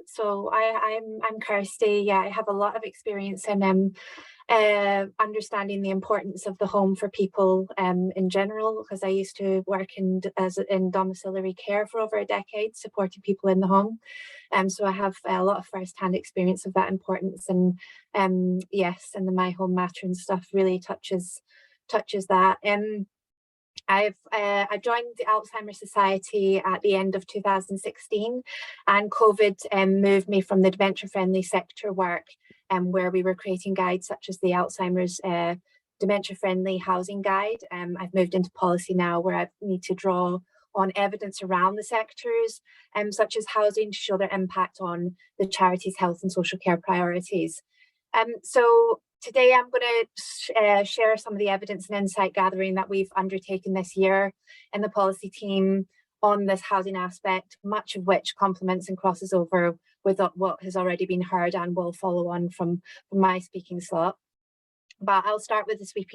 So I'm Kirsty. Yeah, I have a lot of experience in understanding the importance of the home for people in general, because I used to work in domiciliary care for over a decade, supporting people in the home. So I have a lot of first-hand experience of that importance, and yes, and the My Home Matter and stuff really touches that. I joined the Alzheimer's Society at the end of 2016, and COVID moved me from the dementia-friendly sector work, where we were creating guides such as the Alzheimer's dementia-friendly housing guide. I've moved into policy now, where I need to draw on evidence around the sectors, such as housing, to show their impact on the charity's health and social care priorities. So today I'm going to share some of the evidence and insight gathering that we've undertaken this year in the policy team on this housing aspect, much of which complements and crosses over with what has already been heard and will follow on from my speaking slot. But I'll start with the sweep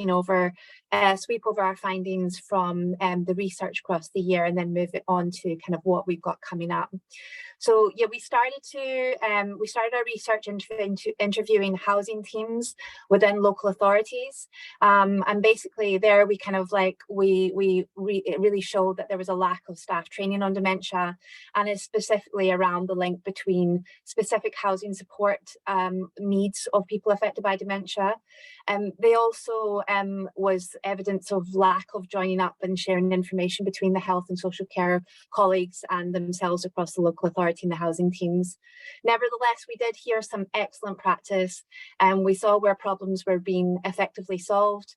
over our findings from the research across the year, and then move it on to kind of what we've got coming up. So yeah, we started our research into interviewing housing teams within local authorities, and basically there we kind of like it really showed that there was a lack of staff training on dementia, and is specifically around the link between specific housing support needs of people affected by dementia. They also was evidence of lack of joining up and sharing information between the health and social care colleagues and themselves across the local authority and the housing teams. Nevertheless, we did hear some excellent practice, and we saw where problems were being effectively solved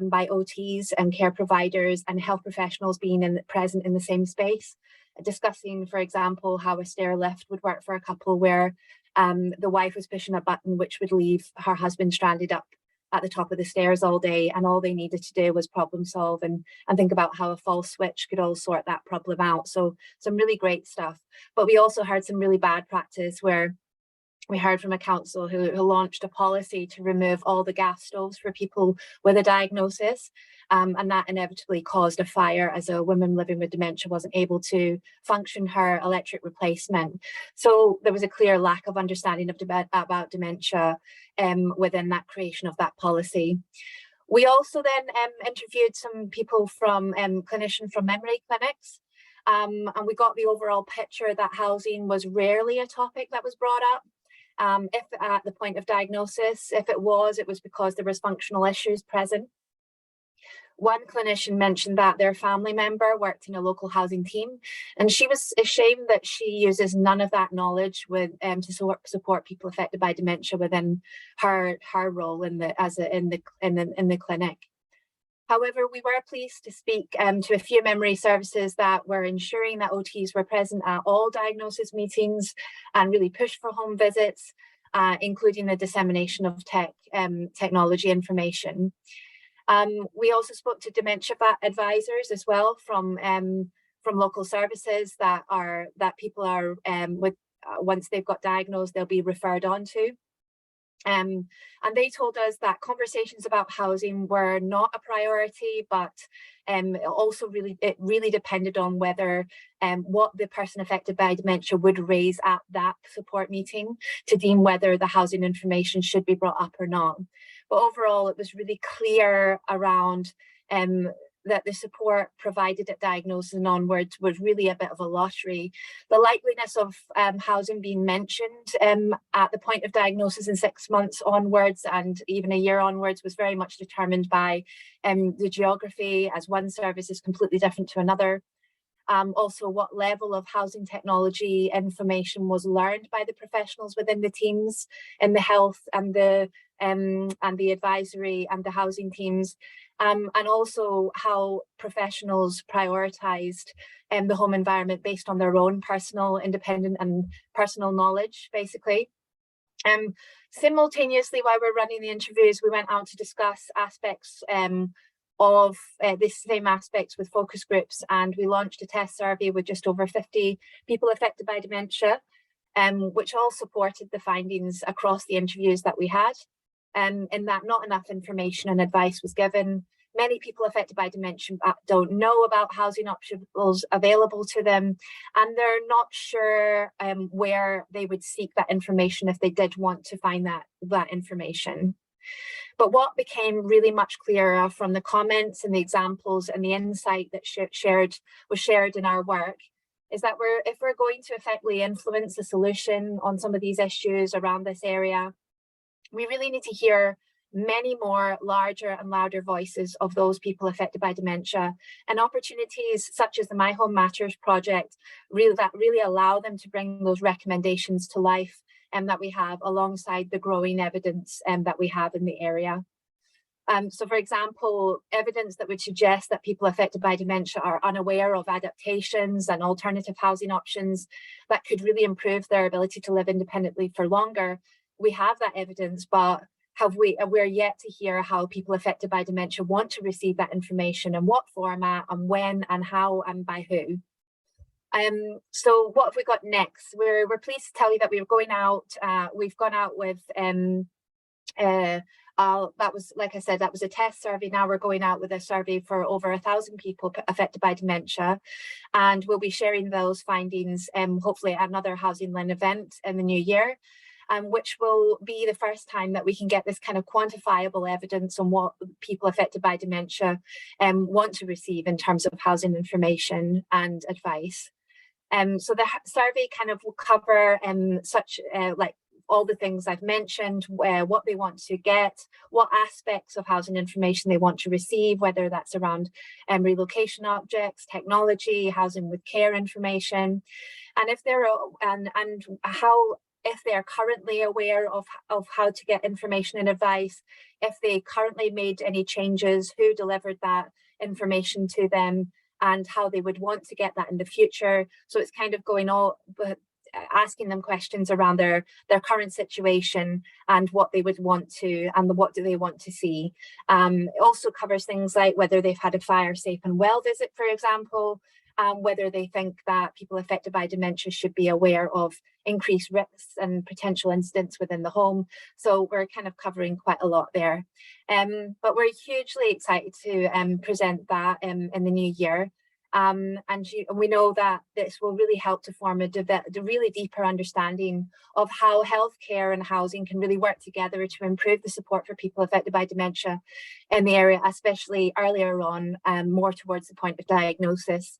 by OTs and care providers and health professionals being present in the same space, discussing, for example, how a stair lift would work for a couple where the wife was pushing a button which would leave her husband stranded up at the top of the stairs all day, and all they needed to do was problem solve and think about how a false switch could all sort that problem out. So some really great stuff. But we also heard some really bad practice where we heard from a council who launched a policy to remove all the gas stoves for people with a diagnosis. And that inevitably caused a fire as a woman living with dementia wasn't able to function her electric replacement. So there was a clear lack of understanding of about dementia within that creation of that policy. We also then interviewed some people from clinicians from memory clinics. And we got the overall picture that housing was rarely a topic that was brought up. If at the point of diagnosis, if it was because there was functional issues present. One clinician mentioned that their family member worked in a local housing team, and she was ashamed that she uses none of that knowledge to support people affected by dementia within her role in the clinic. However, we were pleased to speak to a few memory services that were ensuring that OTs were present at all diagnosis meetings and really pushed for home visits, including the dissemination of technology information. We also spoke to dementia advisors as well from local services that people are once they've got diagnosed, they'll be referred on to. And they told us that conversations about housing were not a priority, but also it really depended on whether what the person affected by dementia would raise at that support meeting to deem whether the housing information should be brought up or not. But overall, it was really clear around that the support provided at diagnosis and onwards was really a bit of a lottery. The likeliness of housing being mentioned at the point of diagnosis in 6 months onwards and even a year onwards was very much determined by the geography, as one service is completely different to another. Also, what level of housing technology information was learned by the professionals within the teams in the health and the advisory and the housing teams, and also how professionals prioritised the home environment based on their own personal, independent and personal knowledge, basically. Simultaneously, while we're running the interviews, we went out to discuss aspects of these same aspects with focus groups, and we launched a test survey with just over 50 people affected by dementia, which all supported the findings across the interviews that we had. In that not enough information and advice was given. Many people affected by dementia don't know about housing options available to them, and they're not sure where they would seek that information if they did want to find that information. But what became really much clearer from the comments and the examples and the insight that was shared in our work is that if we're going to effectively influence the solution on some of these issues around this area, we really need to hear many more larger and louder voices of those people affected by dementia, and opportunities such as the My Home Matters project really allow them to bring those recommendations to life and that we have alongside the growing evidence that we have in the area. So for example, evidence that would suggest that people affected by dementia are unaware of adaptations and alternative housing options that could really improve their ability to live independently for longer. We have that evidence, but we're yet to hear how people affected by dementia want to receive that information, and what format and when and how and by who. So what have we got next? We're pleased to tell you that we've gone out with that was, like I said, that was a test survey. Now we're going out with a survey for over 1,000 people affected by dementia, and we'll be sharing those findings hopefully at another HousingLIN event in the new year, which will be the first time that we can get this kind of quantifiable evidence on what people affected by dementia want to receive in terms of housing information and advice. So the survey kind of will cover like all the things I've mentioned, what they want to get, what aspects of housing information they want to receive, whether that's around relocation objects, technology, housing with care information, and if they're if they're currently aware of how to get information and advice, if they currently made any changes, who delivered that information to them, and how they would want to get that in the future. So it's kind of going all, but asking them questions around their current situation and what they would want to, and what do they want to see. It also covers things like whether they've had a fire safe and well visit, for example, whether they think that people affected by dementia should be aware of increased risks and potential incidents within the home. So we're kind of covering quite a lot there. But we're hugely excited to present that in the new year. And we know that this will really help to form a really deeper understanding of how healthcare and housing can really work together to improve the support for people affected by dementia in the area, especially earlier on, more towards the point of diagnosis.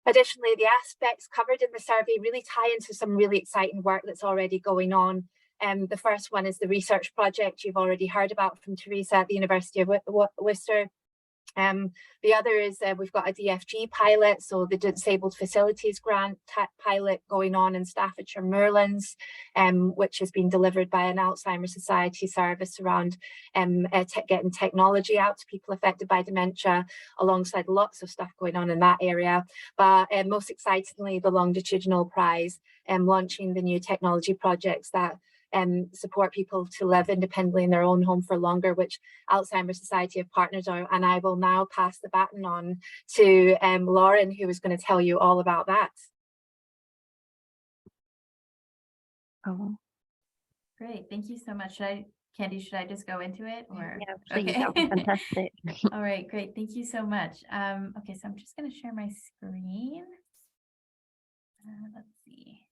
Additionally, the aspects covered in the survey really tie into some really exciting work that's already going on. The first one is the research project you've already heard about from Teresa at the University of Worcester. The other is we've got a DFG pilot, so the Disabled Facilities Grant pilot going on in Staffordshire Moorlands, which has been delivered by an Alzheimer Society service around getting technology out to people affected by dementia, alongside lots of stuff going on in that area. But most excitingly, the Longitudinal Prize, launching the new technology projects that support people to live independently in their own home for longer, which Alzheimer's Society have partnered on. And I will now pass the baton on to Lauren, who is going to tell you all about that. Oh, great. Thank you so much. Candy, should I just go into it? Or yeah, please, okay. that was fantastic. All right, great. Thank you so much. Okay, so I'm just going to share my screen. Let's see.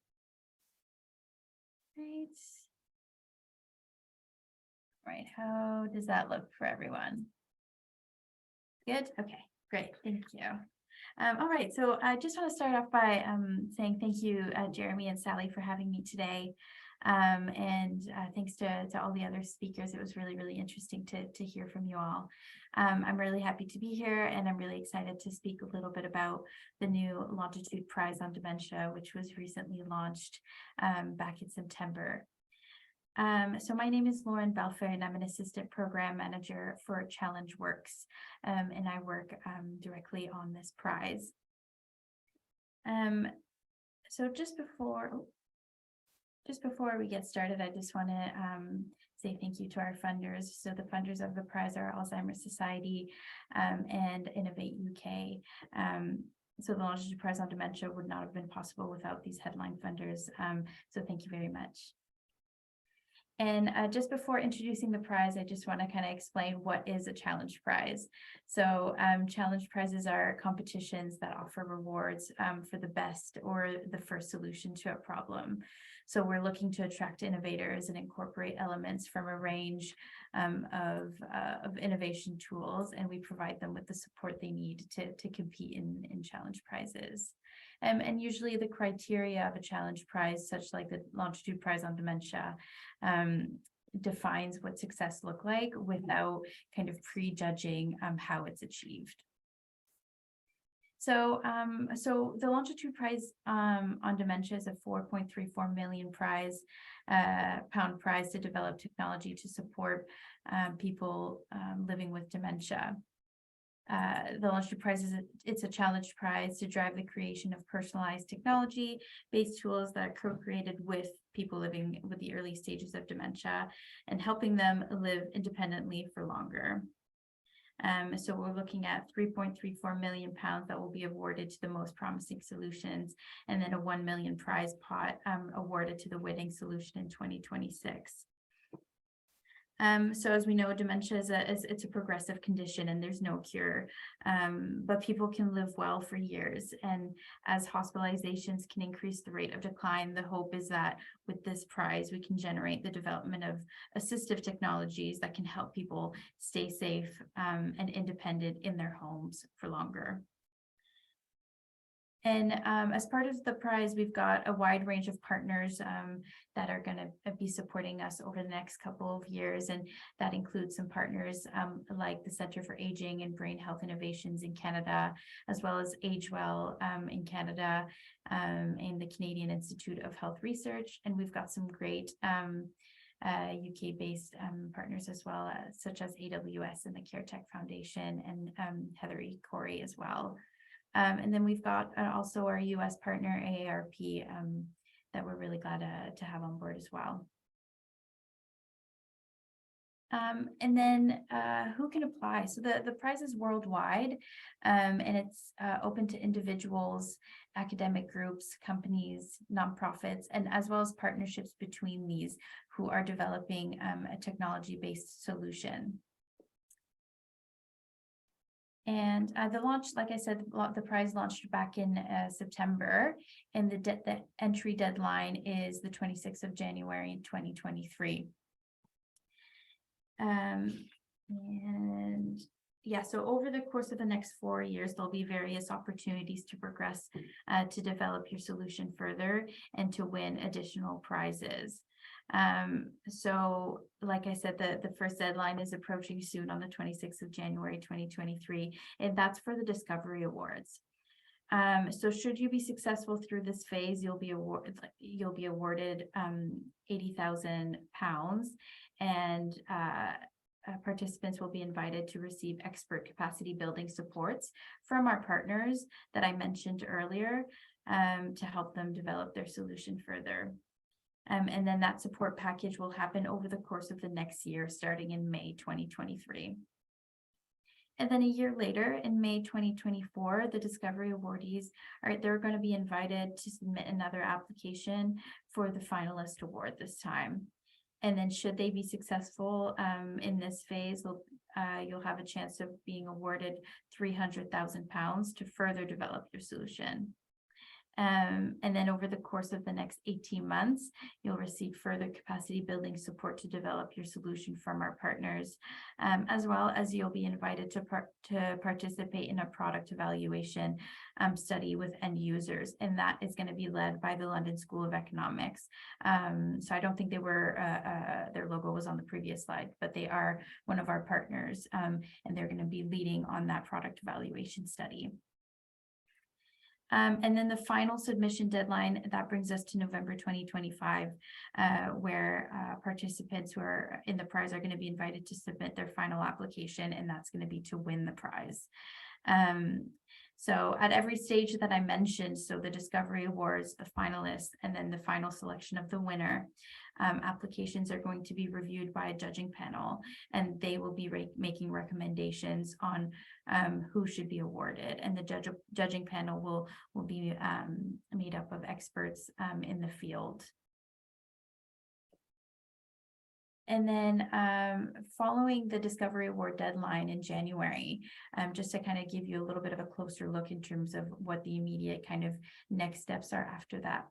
Great. Right, how does that look for everyone? Good, okay, great, thank you. All right, so I just want to start off by saying thank you, Jeremy and Sally, for having me today. And thanks to all the other speakers. It was really, really interesting to hear from you all. I'm really happy to be here, and I'm really excited to speak a little bit about the new Longitude Prize on Dementia, which was recently launched back in September. So my name is Lauren Belfer, and I'm an assistant program manager for Challenge Works, and I work directly on this prize. So just before we get started, I just want to say thank you to our funders. So the funders of the prize are Alzheimer's Society and Innovate UK. So the Longitude Prize on Dementia would not have been possible without these headline funders. So thank you very much. And just before introducing the prize, I just want to kind of explain what is a challenge prize. So challenge prizes are competitions that offer rewards for the best or the first solution to a problem. So we're looking to attract innovators and incorporate elements from a range of innovation tools, and we provide them with the support they need to compete in challenge prizes. And usually the criteria of a challenge prize, such like the Longitude Prize on Dementia, defines what success look like without kind of prejudging how it's achieved. So the Longitude Prize on Dementia is a £4.34 million pound prize to develop technology to support people living with dementia. The Longitude Prize it's a challenge prize to drive the creation of personalized technology-based tools that are co-created with people living with the early stages of dementia and helping them live independently for longer. So we're looking at £3.34 million that will be awarded to the most promising solutions, and then a £1 million prize pot awarded to the winning solution in 2026. So as we know, dementia it's a progressive condition and there's no cure, but people can live well for years. And as hospitalizations can increase the rate of decline, the hope is that with this prize, we can generate the development of assistive technologies that can help people stay safe and independent in their homes for longer. And as part of the prize, we've got a wide range of partners that are going to be supporting us over the next couple of years. And that includes some partners like the Center for Aging and Brain Health Innovations in Canada, as well as AgeWell in Canada and the Canadian Institute of Health Research. And we've got some great UK-based partners as well, such as AWS and the CareTech Foundation and Heather E. Corey as well. And then we've got also our US partner, AARP, that we're really glad to have on board as well. And then who can apply? So the prize is worldwide, and it's open to individuals, academic groups, companies, nonprofits, and as well as partnerships between these who are developing a technology-based solution. And the launch, like I said, the prize launched back in September, and the entry deadline is the 26th of January 2023. And yeah, so over the course of the next 4 years, there'll be various opportunities to progress, to develop your solution further and to win additional prizes. So like I said, the first deadline is approaching soon on the 26th of January 2023, and that's for the Discovery Awards. So should you be successful through this phase, you'll be awarded £80,000, and participants will be invited to receive expert capacity building supports from our partners that I mentioned earlier, to help them develop their solution further. And then that support package will happen over the course of the next year, starting in May 2023. And then a year later, in May 2024, the Discovery awardees they're going to be invited to submit another application for the finalist award this time. And then should they be successful in this phase, you'll have a chance of being awarded £300,000 to further develop your solution. And then over the course of the next 18 months, you'll receive further capacity building support to develop your solution from our partners, as well as you'll be invited to participate in a product evaluation study with end users, and that is going to be led by the London School of Economics. So I don't think they were, their logo was on the previous slide, but they are one of our partners, and they're going to be leading on that product evaluation study. And then the final submission deadline, that brings us to November 2025, where participants who are in the prize are going to be invited to submit their final application, and that's going to be to win the prize. So at every stage that I mentioned, so the Discovery Awards, the finalists, and then the final selection of the winner, applications are going to be reviewed by a judging panel, and they will be making recommendations on who should be awarded. And the judging panel will be made up of experts in the field. And then following the Discovery Award deadline in January, just to kind of give you a little bit of a closer look in terms of what the immediate kind of next steps are after that.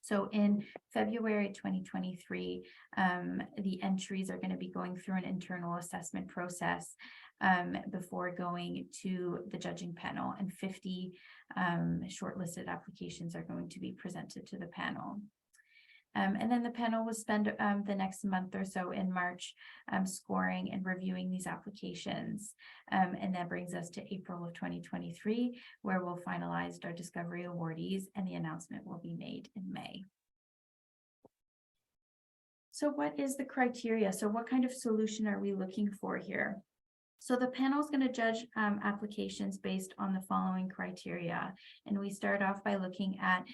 So in February 2023, the entries are going to be going through an internal assessment process before going to the judging panel, and 50 shortlisted applications are going to be presented to the panel. And then the panel will spend the next month or so in March scoring and reviewing these applications. And that brings us to April of 2023, where we'll finalize our Discovery awardees, and the announcement will be made in May. So what is the criteria? So what kind of solution are we looking for here? So the panel is going to judge applications based on the following criteria. And we start off by looking at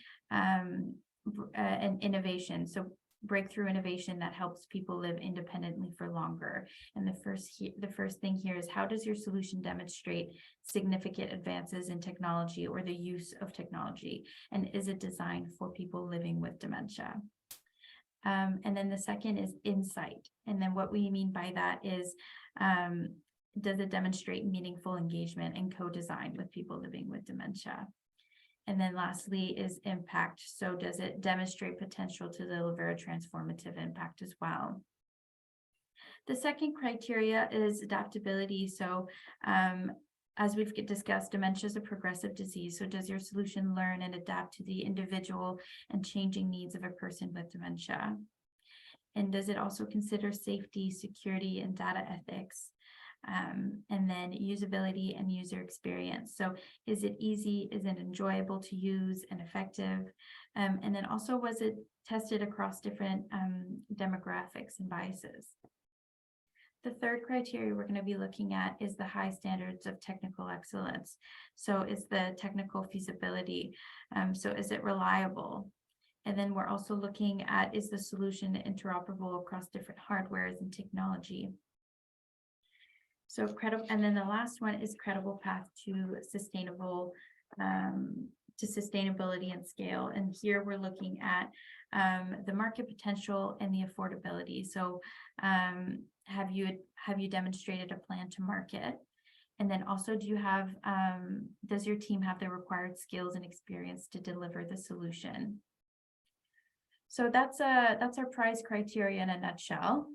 an innovation, so breakthrough innovation that helps people live independently for longer. And the first thing here is, how does your solution demonstrate significant advances in technology or the use of technology, and is it designed for people living with dementia? And then the second is insight, and then what we mean by that is, does it demonstrate meaningful engagement and co-design with people living with dementia? And then lastly is impact. So does it demonstrate potential to deliver a transformative impact as well? The second criteria is adaptability. So as we've discussed, dementia is a progressive disease. So does your solution learn and adapt to the individual and changing needs of a person with dementia? And does it also consider safety, security, and data ethics? And then usability and user experience. So is it easy? Is it enjoyable to use and effective? And then also, was it tested across different demographics and biases? The third criteria we're going to be looking at is the high standards of technical excellence. So is the technical feasibility? So is it reliable? And then we're also looking at, is the solution interoperable across different hardwares and technology? So credible, and then the last one is credible path to sustainable, to sustainability and scale. And here we're looking at the market potential and the affordability. So have you demonstrated a plan to market? And then also, do you have, does your team have the required skills and experience to deliver the solution? So that's our prize criteria in a nutshell.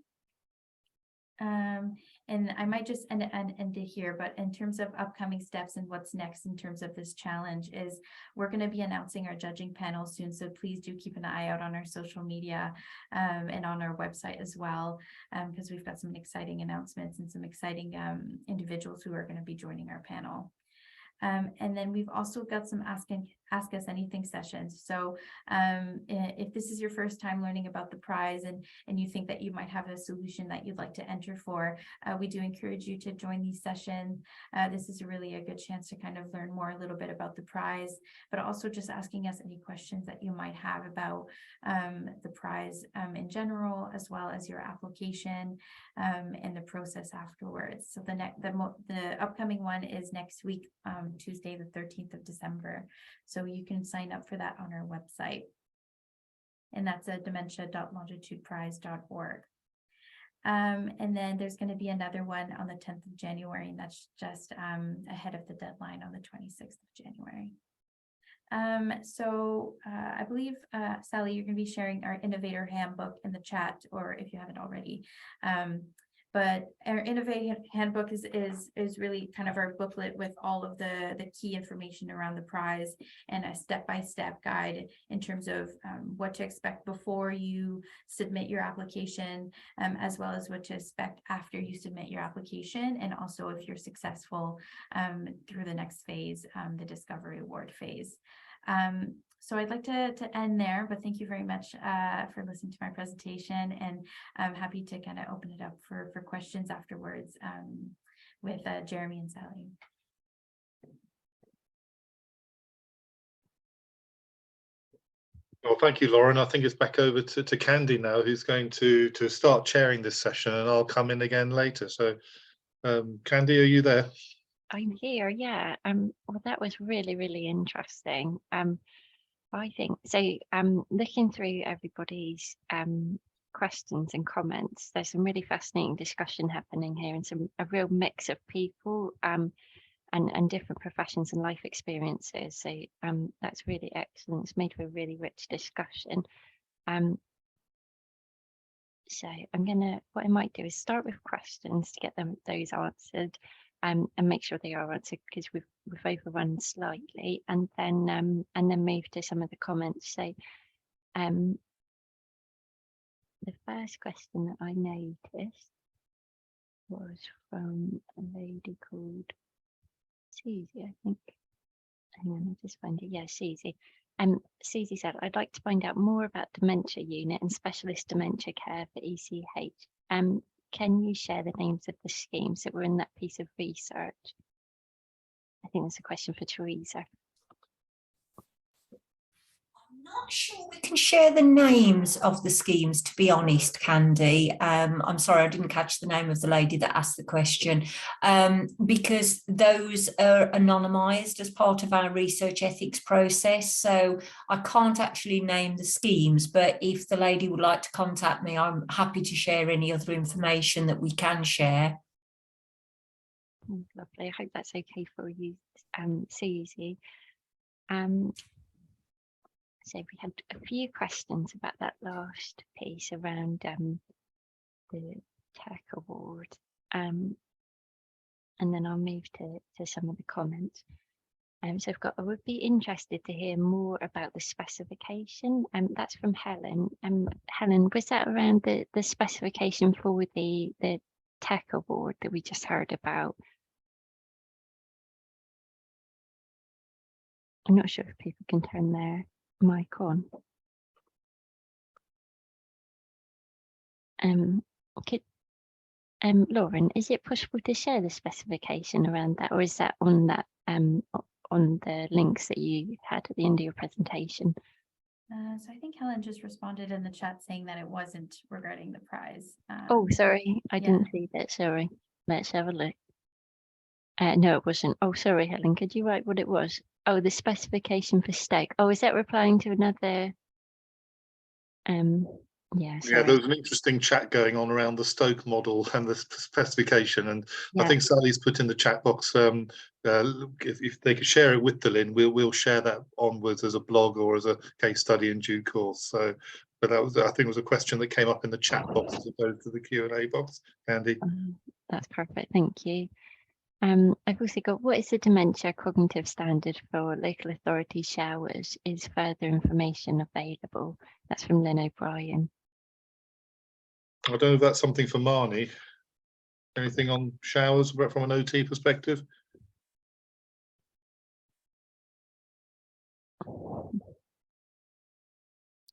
And I might just end it here, but in terms of upcoming steps and what's next in terms of this challenge is we're going to be announcing our judging panel soon. So please do keep an eye out on our social media and on our website as well, because we've got some exciting announcements and some exciting individuals who are going to be joining our panel. And then we've also got some Ask Us Anything sessions. So if this is your first time learning about the prize and you think that you might have a solution that you'd like to enter for, we do encourage you to join these sessions. This is really a good chance to kind of learn more a little bit about the prize, but also just asking us any questions that you might have about the prize in general, as well as your application and the process afterwards. So the upcoming one is next week, Tuesday, the 13th of December. So you can sign up for that on our website. And that's at dementia.longitudeprize.org. And then there's going to be another one on the 10th of January, and that's just ahead of the deadline on the 26th of January. I believe, Sally, you're going to be sharing our innovator handbook in the chat, or if you haven't already. But our Innovate Handbook is really kind of our booklet with all of the key information around the prize and a step-by-step guide in terms of what to expect before you submit your application, as well as what to expect after you submit your application, and also if you're successful through the next phase, the Discovery Award phase. So I'd like to end there, but thank you very much for listening to my presentation, and I'm happy to kind of open it up for questions afterwards with Jeremy and Sally. Well, thank you, Lauren. I think it's back over to Candy now, who's going to start chairing this session, and I'll come in again later. So, Candy, are you there? I'm here, yeah. Well, that was really, really interesting. I think so. Looking through everybody's questions and comments, there's some really fascinating discussion happening here, and a real mix of people and different professions and life experiences. So that's really excellent. It's made for a really rich discussion. So what I might do is start with questions to get those answered. And make sure they are answered, because we've overrun slightly, and then move to some of the comments. So the first question that I noticed was from a lady called Susie, I think. Hang on, I'll just find it. Yeah, Susie. Susie said, I'd like to find out more about dementia unit and specialist dementia care for ECH. Can you share the names of the schemes that were in that piece of research? I think that's a question for Teresa. I'm not sure we can share the names of the schemes, to be honest, Candy. I'm sorry, I didn't catch the name of the lady that asked the question, because those are anonymised as part of our research ethics process. So I can't actually name the schemes, but if the lady would like to contact me, I'm happy to share any other information that we can share. Lovely. I hope that's okay for you, Susie. So we had a few questions about that last piece around the tech award, and then I'll move to some of the comments. So I would be interested to hear more about the specification, and that's from Helen. Helen, was that around the specification for the tech award that we just heard about? I'm not sure if people can turn their mic on. Lauren, is it possible to share the specification around that, or is that on that on the links that you had at the end of your presentation? So I think Helen just responded in the chat saying that it wasn't regarding the prize. Oh, sorry, I didn't see that. Sorry. Let's have a look. No, it wasn't. Oh, sorry, Helen, could you write what it was? Oh, the specification for Stoke. Oh, is that replying to another? Yeah, sorry. Yeah, there was an interesting chat going on around the Stoke model and the specification, and Yeah. I think Sally's put in the chat box if they could share it with the LIN, we'll share that onwards as a blog or as a case study in due course. So, but that was, I think, was a question that came up in the chat box as opposed to the Q&A box. Andy. That's perfect, thank you. I've also got, what is the dementia cognitive standard for local authority showers? Is further information available? That's from Lynn O'Brien. I don't know if that's something for Marnie. Anything on showers from an OT perspective?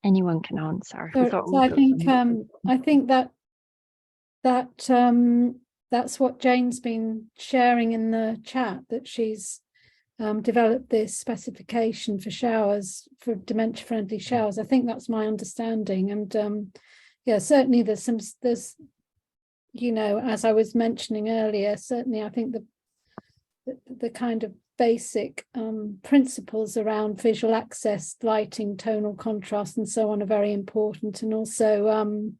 Anyone can answer. So I think that's what Jane's been sharing in the chat, that she's developed this specification for showers, for dementia friendly showers. I think that's my understanding. And yeah, certainly there's you know, as I was mentioning earlier, certainly I think the kind of basic principles around visual access, lighting, tonal contrast and so on are very important. And also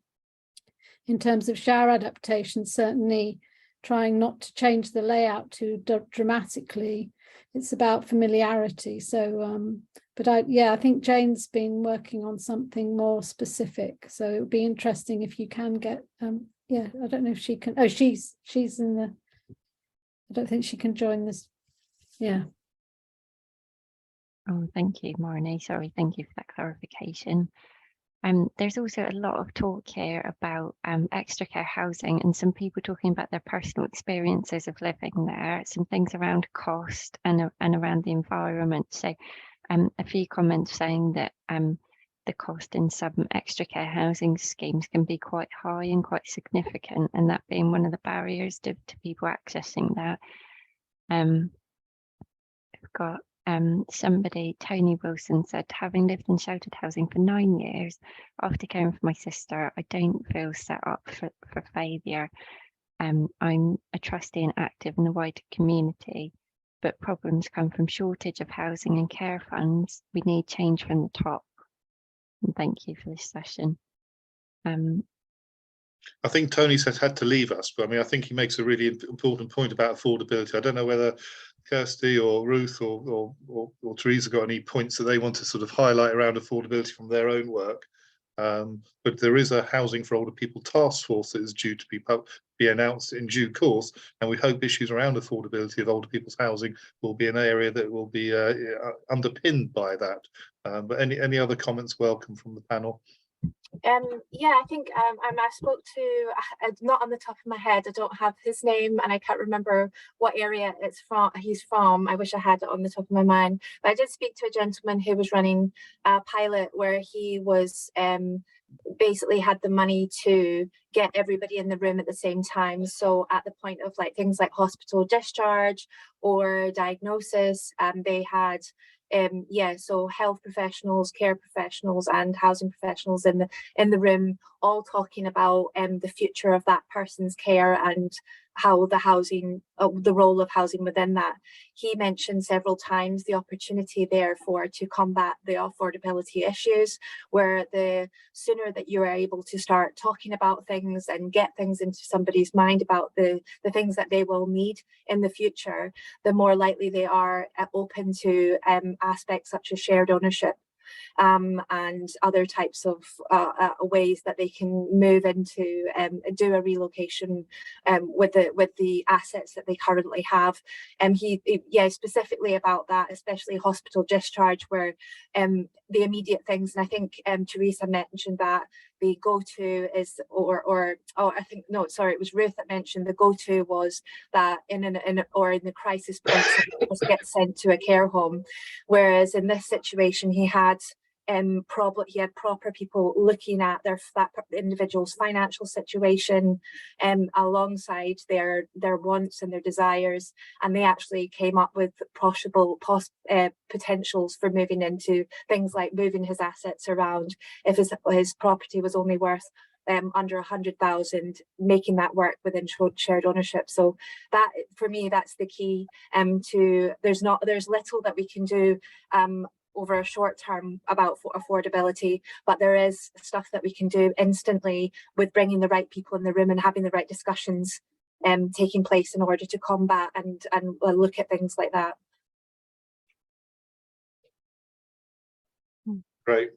in terms of shower adaptation, certainly trying not to change the layout too dramatically. It's about familiarity. So but I think Jane's been working on something more specific, so it would be interesting if you can get yeah, I don't know if she can. Oh, she's in the, I don't think she can join this. Yeah. Oh, thank you, Marnie. Sorry, thank you for that clarification. There's also a lot of talk here about extra care housing and some people talking about their personal experiences of living there, some things around cost and around the environment. So a few comments saying that the cost in some extra care housing schemes can be quite high and quite significant, and that being one of the barriers to people accessing that. We've got somebody, Tony Wilson, said, having lived in sheltered housing for 9 years, after caring for my sister, I don't feel set up for failure. I'm a trustee and active in the wider community, but problems come from shortage of housing and care funds. We need change from the top. And thank you for this session. I think Tony said had to leave us, but I mean, I think he makes a really important point about affordability. I don't know whether Kirsty or Ruth or Teresa got any points that they want to sort of highlight around affordability from their own work. But there is a Housing for Older People task force that is due to be announced in due course, and we hope issues around affordability of older people's housing will be an area that will be underpinned by that. But any other comments welcome from the panel? Yeah, I think I spoke to, not on the top of my head, I don't have his name and I can't remember what area he's from. I wish I had it on the top of my mind, but I did speak to a gentleman who was running a pilot where he was basically had the money to get everybody in the room at the same time. So at the point of like things like hospital discharge or diagnosis, they had so health professionals, care professionals and housing professionals in the room, all talking about the future of that person's care and how the housing, the role of housing within that. He mentioned several times the opportunity therefore to combat the affordability issues, where the sooner that you are able to start talking about things and get things into somebody's mind about the things that they will need in the future, the more likely they are open to aspects such as shared ownership and other types of ways that they can move into do a relocation with the assets that they currently have. Yeah, specifically about that, especially hospital discharge, where the immediate things, and I think Teresa mentioned that the go-to is, I think, no, sorry, it was Ruth that mentioned the go-to was that in the crisis point, to get sent to a care home, whereas in this situation he had proper people looking at that individual's financial situation alongside their wants and their desires, and they actually came up with possible potentials for moving into things like moving his assets around. If his property was only worth under 100,000, making that work within shared ownership. So that, for me, that's the key. There's little that we can do over a short term about affordability, but there is stuff that we can do instantly with bringing the right people in the room and having the right discussions taking place in order to combat and look at things like that. Great.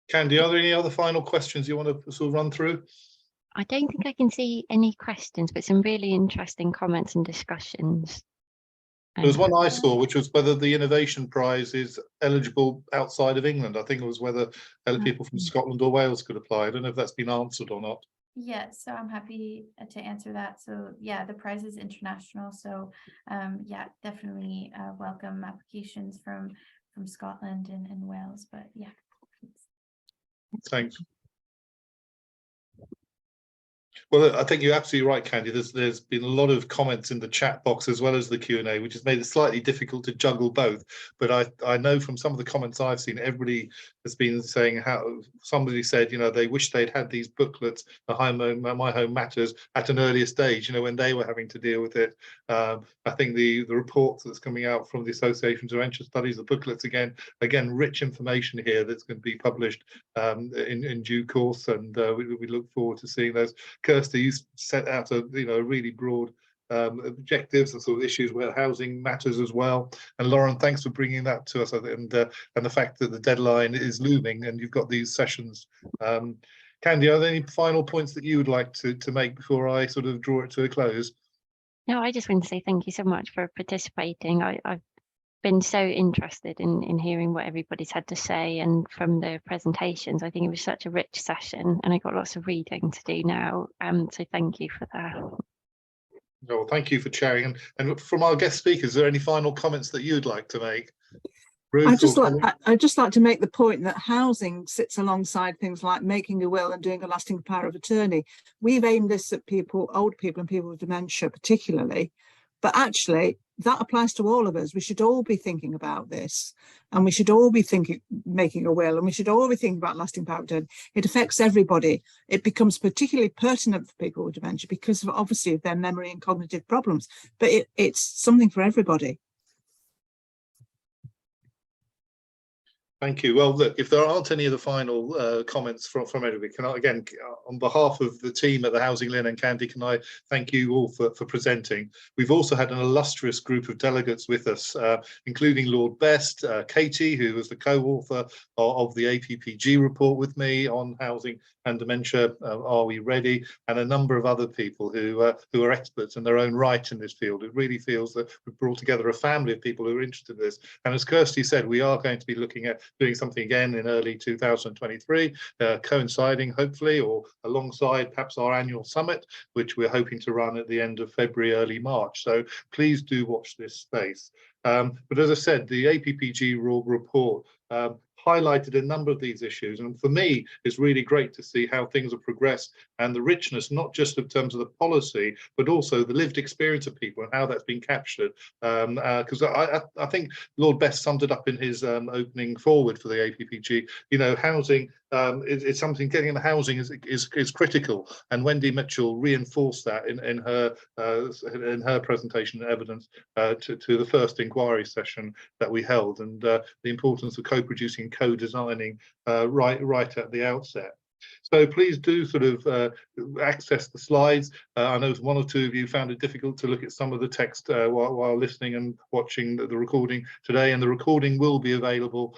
Candy, are there any other final questions you want to sort of run through? I don't think I can see any questions, but some really interesting comments and discussions. There was one I saw, which was whether the Innovation Prize is eligible outside of England. I think it was whether people from Scotland or Wales could apply. I don't know if that's been answered or not. Yeah, so I'm happy to answer that. So yeah, the prize is international. So yeah, definitely welcome applications from Scotland and Wales. But yeah. Thanks. Well, I think you're absolutely right, Candy. There's been a lot of comments in the chat box as well as the Q&A, which has made it slightly difficult to juggle both. But I know from some of the comments I've seen, everybody has been saying how somebody said, you know, they wish they'd had these booklets, My Home Matters, at an earlier stage, you know, when they were having to deal with it. I think the report that's coming out from the Association of Dementia Studies, the booklets, again, rich information here that's going to be published in due course, and we look forward to seeing those. Kirsty, you set out a really broad objectives and sort of issues where housing matters as well. And Lauren, thanks for bringing that to us, and the fact that the deadline is looming and you've got these sessions. Candy, are there any final points that you would like to make before I sort of draw it to a close? No, I just want to say thank you so much for participating. I've been so interested in hearing what everybody's had to say, and from the presentations, I think it was such a rich session, and I got lots of reading to do now. So thank you for that. Well, thank you for sharing. And from our guest speakers, are there any final comments that you'd like to make? Ruth, I'd just like to make the point that housing sits alongside things like making a will and doing a lasting power of attorney. We've aimed this at people, old people and people with dementia particularly, but actually that applies to all of us. We should all be thinking about this, and we should all be making a will, and we should all be thinking about lasting power of attorney. It affects everybody. It becomes particularly pertinent for people with dementia because of obviously their memory and cognitive problems, but it's something for everybody. Thank you. Well, look, if there aren't any of the final comments from everybody, can I, again, on behalf of the team at the HousingLIN and Candy, can I thank you all for presenting. We've also had an illustrious group of delegates with us, including Lord Best, Katie, who was the co-author of the APPG report with me on housing and dementia, Are We Ready? And a number of other people who are experts in their own right in this field. It really feels that we've brought together a family of people who are interested in this. And as Kirsty said, we are going to be looking at doing something again in early 2023, coinciding hopefully or alongside perhaps our annual summit, which we're hoping to run at the end of February, early March. So please do watch this space. But as I said, the APPG report highlighted a number of these issues, and for me it's really great to see how things have progressed and the richness, not just in terms of the policy but also the lived experience of people and how that's been captured, because I think Lord Best summed it up in his opening forward for the APPG. You know, housing, it's something, getting into housing is critical, and Wendy Mitchell reinforced that in her presentation and evidence to the first inquiry session that we held, and the importance of co-producing, co-designing right at the outset. So please do sort of access the slides. I know one or two of you found it difficult to look at some of the text while listening and watching the recording today, and the recording will be available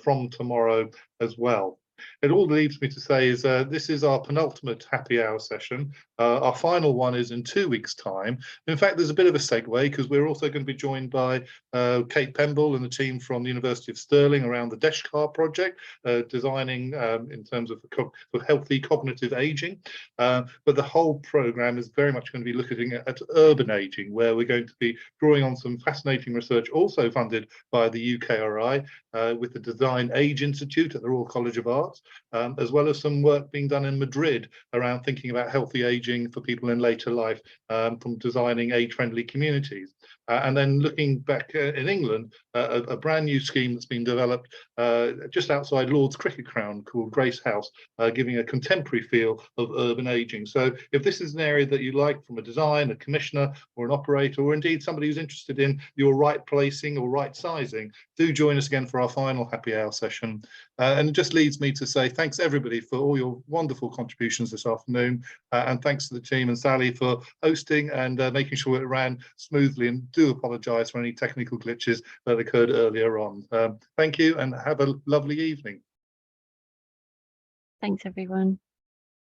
from tomorrow as well. It all leaves me to say is this is our penultimate happy hour session. Our final one is in 2 weeks' time. In fact, there's a bit of a segue because we're also going to be joined by Kate Pemble and the team from the University of Stirling around the Deshkar project, designing in terms of healthy cognitive aging. But the whole programme is very much going to be looking at urban aging, where we're going to be drawing on some fascinating research also funded by the UKRI with the Design Age Institute at the Royal College of Art. start, as well as some work being done in Madrid around thinking about healthy aging for people in later life, from designing age-friendly communities. And then looking back in England, a brand new scheme that's been developed just outside Lord's Cricket Ground called Grace House, giving a contemporary feel of urban ageing. So if this is an area that you like from a design, a commissioner or an operator, or indeed somebody who's interested in your right placing or right sizing, do join us again for our final happy hour session. And it just leads me to say thanks everybody for all your wonderful contributions this afternoon, and thanks to the team and Sally for hosting and making sure it ran smoothly, and do apologise for any technical glitches that occurred earlier on. Thank you and have a lovely evening. Thanks everyone.